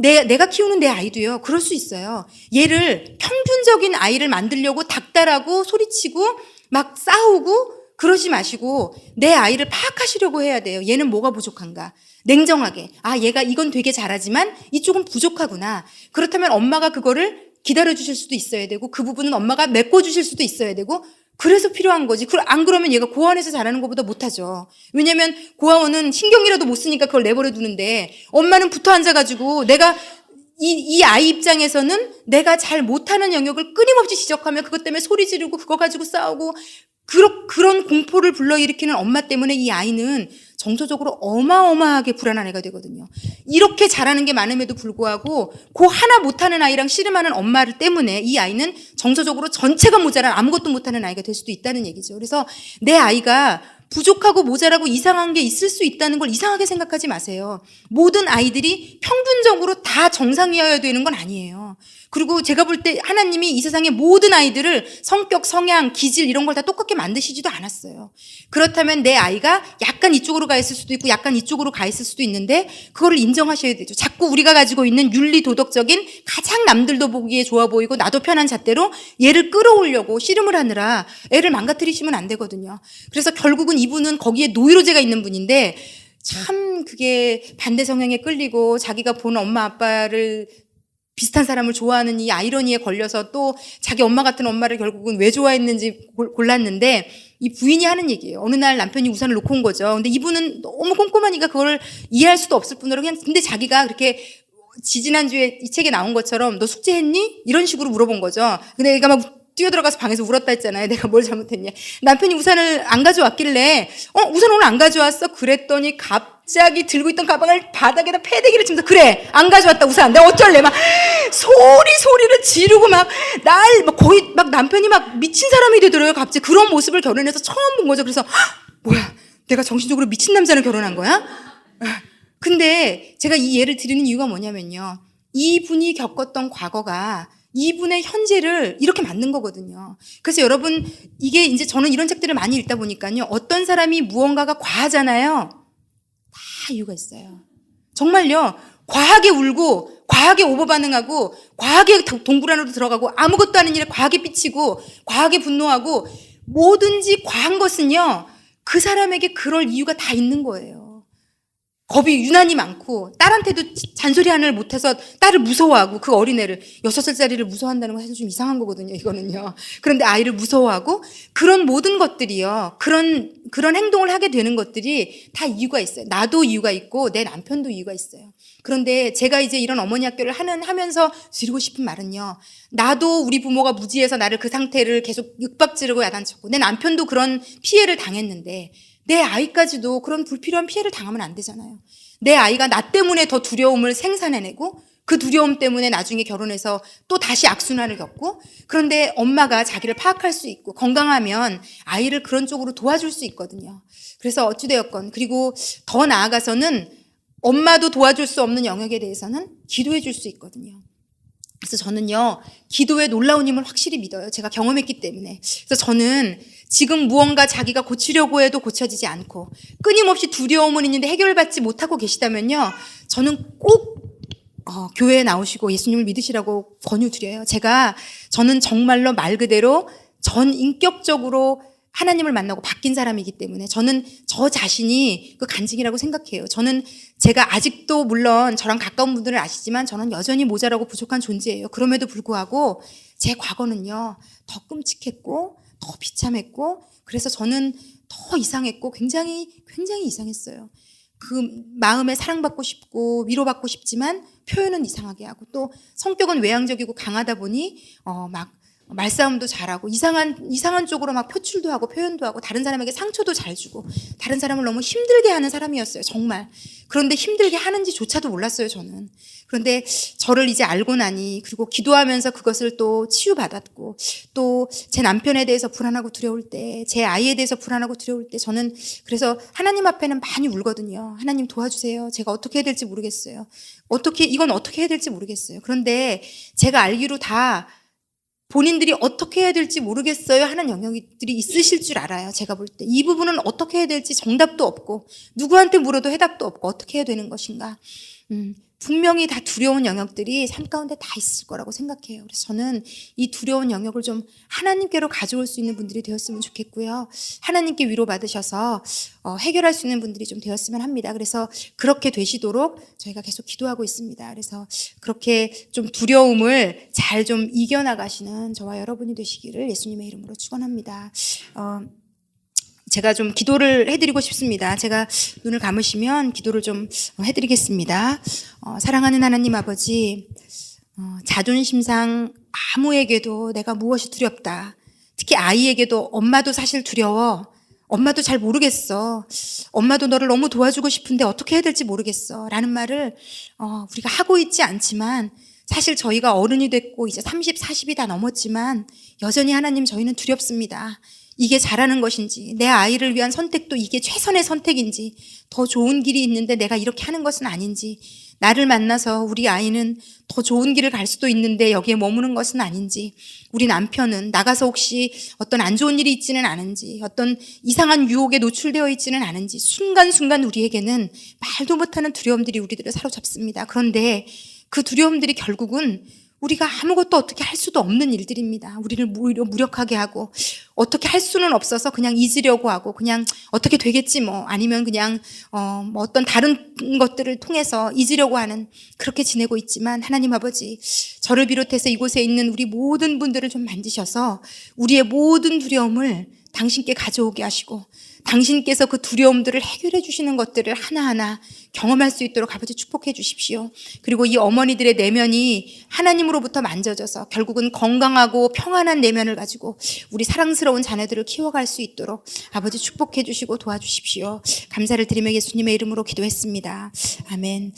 내가 키우는 내 아이도요. 그럴 수 있어요. 얘를 평균적인 아이를 만들려고 닥달하고 소리치고 막 싸우고 그러지 마시고 내 아이를 파악하시려고 해야 돼요. 얘는 뭐가 부족한가? 냉정하게. 아, 얘가 이건 되게 잘하지만 이쪽은 부족하구나. 그렇다면 엄마가 그거를 기다려주실 수도 있어야 되고 그 부분은 엄마가 메꿔주실 수도 있어야 되고 그래서 필요한 거지. 안 그러면 얘가 고아원에서 잘하는 것보다 못하죠. 왜냐면 고아원은 신경이라도 못 쓰니까 그걸 내버려 두는데 엄마는 붙어 앉아가지고 내가 이 아이 입장에서는 내가 잘 못하는 영역을 끊임없이 지적하며 그것 때문에 소리 지르고 그거 가지고 싸우고 그런 공포를 불러일으키는 엄마 때문에 이 아이는 정서적으로 어마어마하게 불안한 애가 되거든요. 이렇게 잘하는 게 많음에도 불구하고 그 하나 못하는 아이랑 씨름하는 엄마를 때문에 이 아이는 정서적으로 전체가 모자란 아무것도 못하는 아이가 될 수도 있다는 얘기죠. 그래서 내 아이가 부족하고 모자라고 이상한 게 있을 수 있다는 걸 이상하게 생각하지 마세요. 모든 아이들이 평균적으로 다 정상이어야 되는 건 아니에요. 그리고 제가 볼 때 하나님이 이 세상의 모든 아이들을 성격, 성향, 기질 이런 걸 다 똑같게 만드시지도 않았어요. 그렇다면 내 아이가 약간 이쪽으로 가 있을 수도 있고 약간 이쪽으로 가 있을 수도 있는데 그거를 인정하셔야 되죠. 자꾸 우리가 가지고 있는 윤리 도덕적인 가장 남들도 보기에 좋아 보이고 나도 편한 잣대로 얘를 끌어오려고 씨름을 하느라 애를 망가뜨리시면 안 되거든요. 그래서 결국은 이분은 거기에 노이로제가 있는 분인데 참 그게 반대 성향에 끌리고 자기가 본 엄마 아빠를 비슷한 사람을 좋아하는 이 아이러니에 걸려서 또 자기 엄마 같은 엄마를 결국은 왜 좋아했는지 골랐는데 이 부인이 하는 얘기예요. 어느 날 남편이 우산을 놓고 온 거죠. 근데 이분은 너무 꼼꼼하니까 그걸 이해할 수도 없을 뿐더러 그냥 근데 자기가 그렇게 지지난주에 이 책에 나온 것처럼 너 숙제했니? 이런 식으로 물어본 거죠. 근데 얘가 막 뛰어들어가서 방에서 울었다 했잖아요. 내가 뭘 잘못했냐. 남편이 우산을 안 가져왔길래 우산 오늘 안 가져왔어? 그랬더니 갑자기 들고 있던 가방을 바닥에다 패대기를 치면서 그래 안 가져왔다 우산 내가 어쩔래 막 소리를 지르고 막 거의 막 남편이 막 미친 사람이 되더라고요. 갑자기 그런 모습을 결혼해서 처음 본 거죠. 그래서 뭐야 내가 정신적으로 미친 남자를 결혼한 거야? 근데 제가 이 예를 드리는 이유가 뭐냐면요. 이분이 겪었던 과거가 이분의 현재를 이렇게 만든 거거든요. 그래서 여러분 이게 이제 저는 이런 책들을 많이 읽다 보니까요. 어떤 사람이 무언가가 과하잖아요. 다 이유가 있어요. 정말요. 과하게 울고 과하게 오버 반응하고 과하게 동굴 안으로 들어가고 아무것도 아닌 일에 과하게 삐치고 과하게 분노하고 뭐든지 과한 것은요. 그 사람에게 그럴 이유가 다 있는 거예요. 겁이 유난히 많고 딸한테도 잔소리 하나를 못해서 딸을 무서워하고 그 어린애를 6살짜리를 무서워한다는 건 사실 좀 이상한 거거든요. 이거는요. 그런데 아이를 무서워하고 그런 모든 것들이요. 그런 행동을 하게 되는 것들이 다 이유가 있어요. 나도 이유가 있고 내 남편도 이유가 있어요. 그런데 제가 이제 이런 어머니 학교를 하면서 드리고 싶은 말은요. 나도 우리 부모가 무지해서 나를 그 상태를 계속 윽박지르고 야단쳤고 내 남편도 그런 피해를 당했는데 내 아이까지도 그런 불필요한 피해를 당하면 안 되잖아요. 내 아이가 나 때문에 더 두려움을 생산해내고 그 두려움 때문에 나중에 결혼해서 또 다시 악순환을 겪고 그런데 엄마가 자기를 파악할 수 있고 건강하면 아이를 그런 쪽으로 도와줄 수 있거든요. 그래서 어찌되었건 그리고 더 나아가서는 엄마도 도와줄 수 없는 영역에 대해서는 기도해 줄 수 있거든요. 그래서 저는요, 기도의 놀라운 힘을 확실히 믿어요. 제가 경험했기 때문에. 그래서 저는 지금 무언가 자기가 고치려고 해도 고쳐지지 않고 끊임없이 두려움은 있는데 해결받지 못하고 계시다면요. 저는 꼭 교회에 나오시고 예수님을 믿으시라고 권유드려요. 저는 정말로 말 그대로 전 인격적으로 하나님을 만나고 바뀐 사람이기 때문에 저는 저 자신이 그 간증이라고 생각해요. 저는 제가 아직도 물론 저랑 가까운 분들은 아시지만 저는 여전히 모자라고 부족한 존재예요. 그럼에도 불구하고 제 과거는요. 더 끔찍했고 더 비참했고 그래서 저는 더 이상했고 굉장히 이상했어요. 그 마음에 사랑받고 싶고 위로받고 싶지만 표현은 이상하게 하고 또 성격은 외향적이고 강하다 보니 말싸움도 잘하고 이상한 쪽으로 막 표출도 하고 표현도 하고 다른 사람에게 상처도 잘 주고 다른 사람을 너무 힘들게 하는 사람이었어요. 정말. 그런데 힘들게 하는지조차도 몰랐어요. 저는. 그런데 저를 이제 알고 나니 그리고 기도하면서 그것을 또 치유받았고 또 제 남편에 대해서 불안하고 두려울 때 제 아이에 대해서 불안하고 두려울 때 저는 그래서 하나님 앞에는 많이 울거든요. 하나님 도와주세요. 제가 어떻게 해야 될지 모르겠어요. 이건 어떻게 해야 될지 모르겠어요. 그런데 제가 알기로 다 본인들이 어떻게 해야 될지 모르겠어요 하는 영역들이 있으실 줄 알아요. 제가 볼 때. 이 부분은 어떻게 해야 될지 정답도 없고 누구한테 물어도 해답도 없고 어떻게 해야 되는 것인가. 분명히 다 두려운 영역들이 삶 가운데 다 있을 거라고 생각해요. 그래서 저는 이 두려운 영역을 좀 하나님께로 가져올 수 있는 분들이 되었으면 좋겠고요. 하나님께 위로받으셔서 해결할 수 있는 분들이 좀 되었으면 합니다. 그래서 그렇게 되시도록 저희가 계속 기도하고 있습니다. 그래서 그렇게 좀 두려움을 잘 좀 이겨나가시는 저와 여러분이 되시기를 예수님의 이름으로 축원합니다. 제가 좀 기도를 해드리고 싶습니다. 제가 눈을 감으시면 기도를 좀 해드리겠습니다. 사랑하는 하나님 아버지, 자존심상 아무에게도 내가 무엇이 두렵다. 특히 아이에게도 엄마도 사실 두려워. 엄마도 잘 모르겠어. 엄마도 너를 너무 도와주고 싶은데 어떻게 해야 될지 모르겠어. 라는 말을 우리가 하고 있지 않지만 사실 저희가 어른이 됐고 이제 30, 40이 다 넘었지만 여전히 하나님 저희는 두렵습니다. 이게 잘하는 것인지 내 아이를 위한 선택도 이게 최선의 선택인지 더 좋은 길이 있는데 내가 이렇게 하는 것은 아닌지 나를 만나서 우리 아이는 더 좋은 길을 갈 수도 있는데 여기에 머무는 것은 아닌지 우리 남편은 나가서 혹시 어떤 안 좋은 일이 있지는 않은지 어떤 이상한 유혹에 노출되어 있지는 않은지 순간순간 우리에게는 말도 못하는 두려움들이 우리들을 사로잡습니다. 그런데 그 두려움들이 결국은 우리가 아무것도 어떻게 할 수도 없는 일들입니다. 우리를 무력하게 하고 어떻게 할 수는 없어서 그냥 잊으려고 하고 그냥 어떻게 되겠지 뭐 아니면 그냥 뭐 어떤 다른 것들을 통해서 잊으려고 하는 그렇게 지내고 있지만 하나님 아버지 저를 비롯해서 이곳에 있는 우리 모든 분들을 좀 만지셔서 우리의 모든 두려움을 당신께 가져오게 하시고 당신께서 그 두려움들을 해결해 주시는 것들을 하나하나 경험할 수 있도록 아버지 축복해 주십시오. 그리고 이 어머니들의 내면이 하나님으로부터 만져져서 결국은 건강하고 평안한 내면을 가지고 우리 사랑스러운 자녀들을 키워갈 수 있도록 아버지 축복해 주시고 도와주십시오. 감사를 드리며 예수님의 이름으로 기도했습니다. 아멘.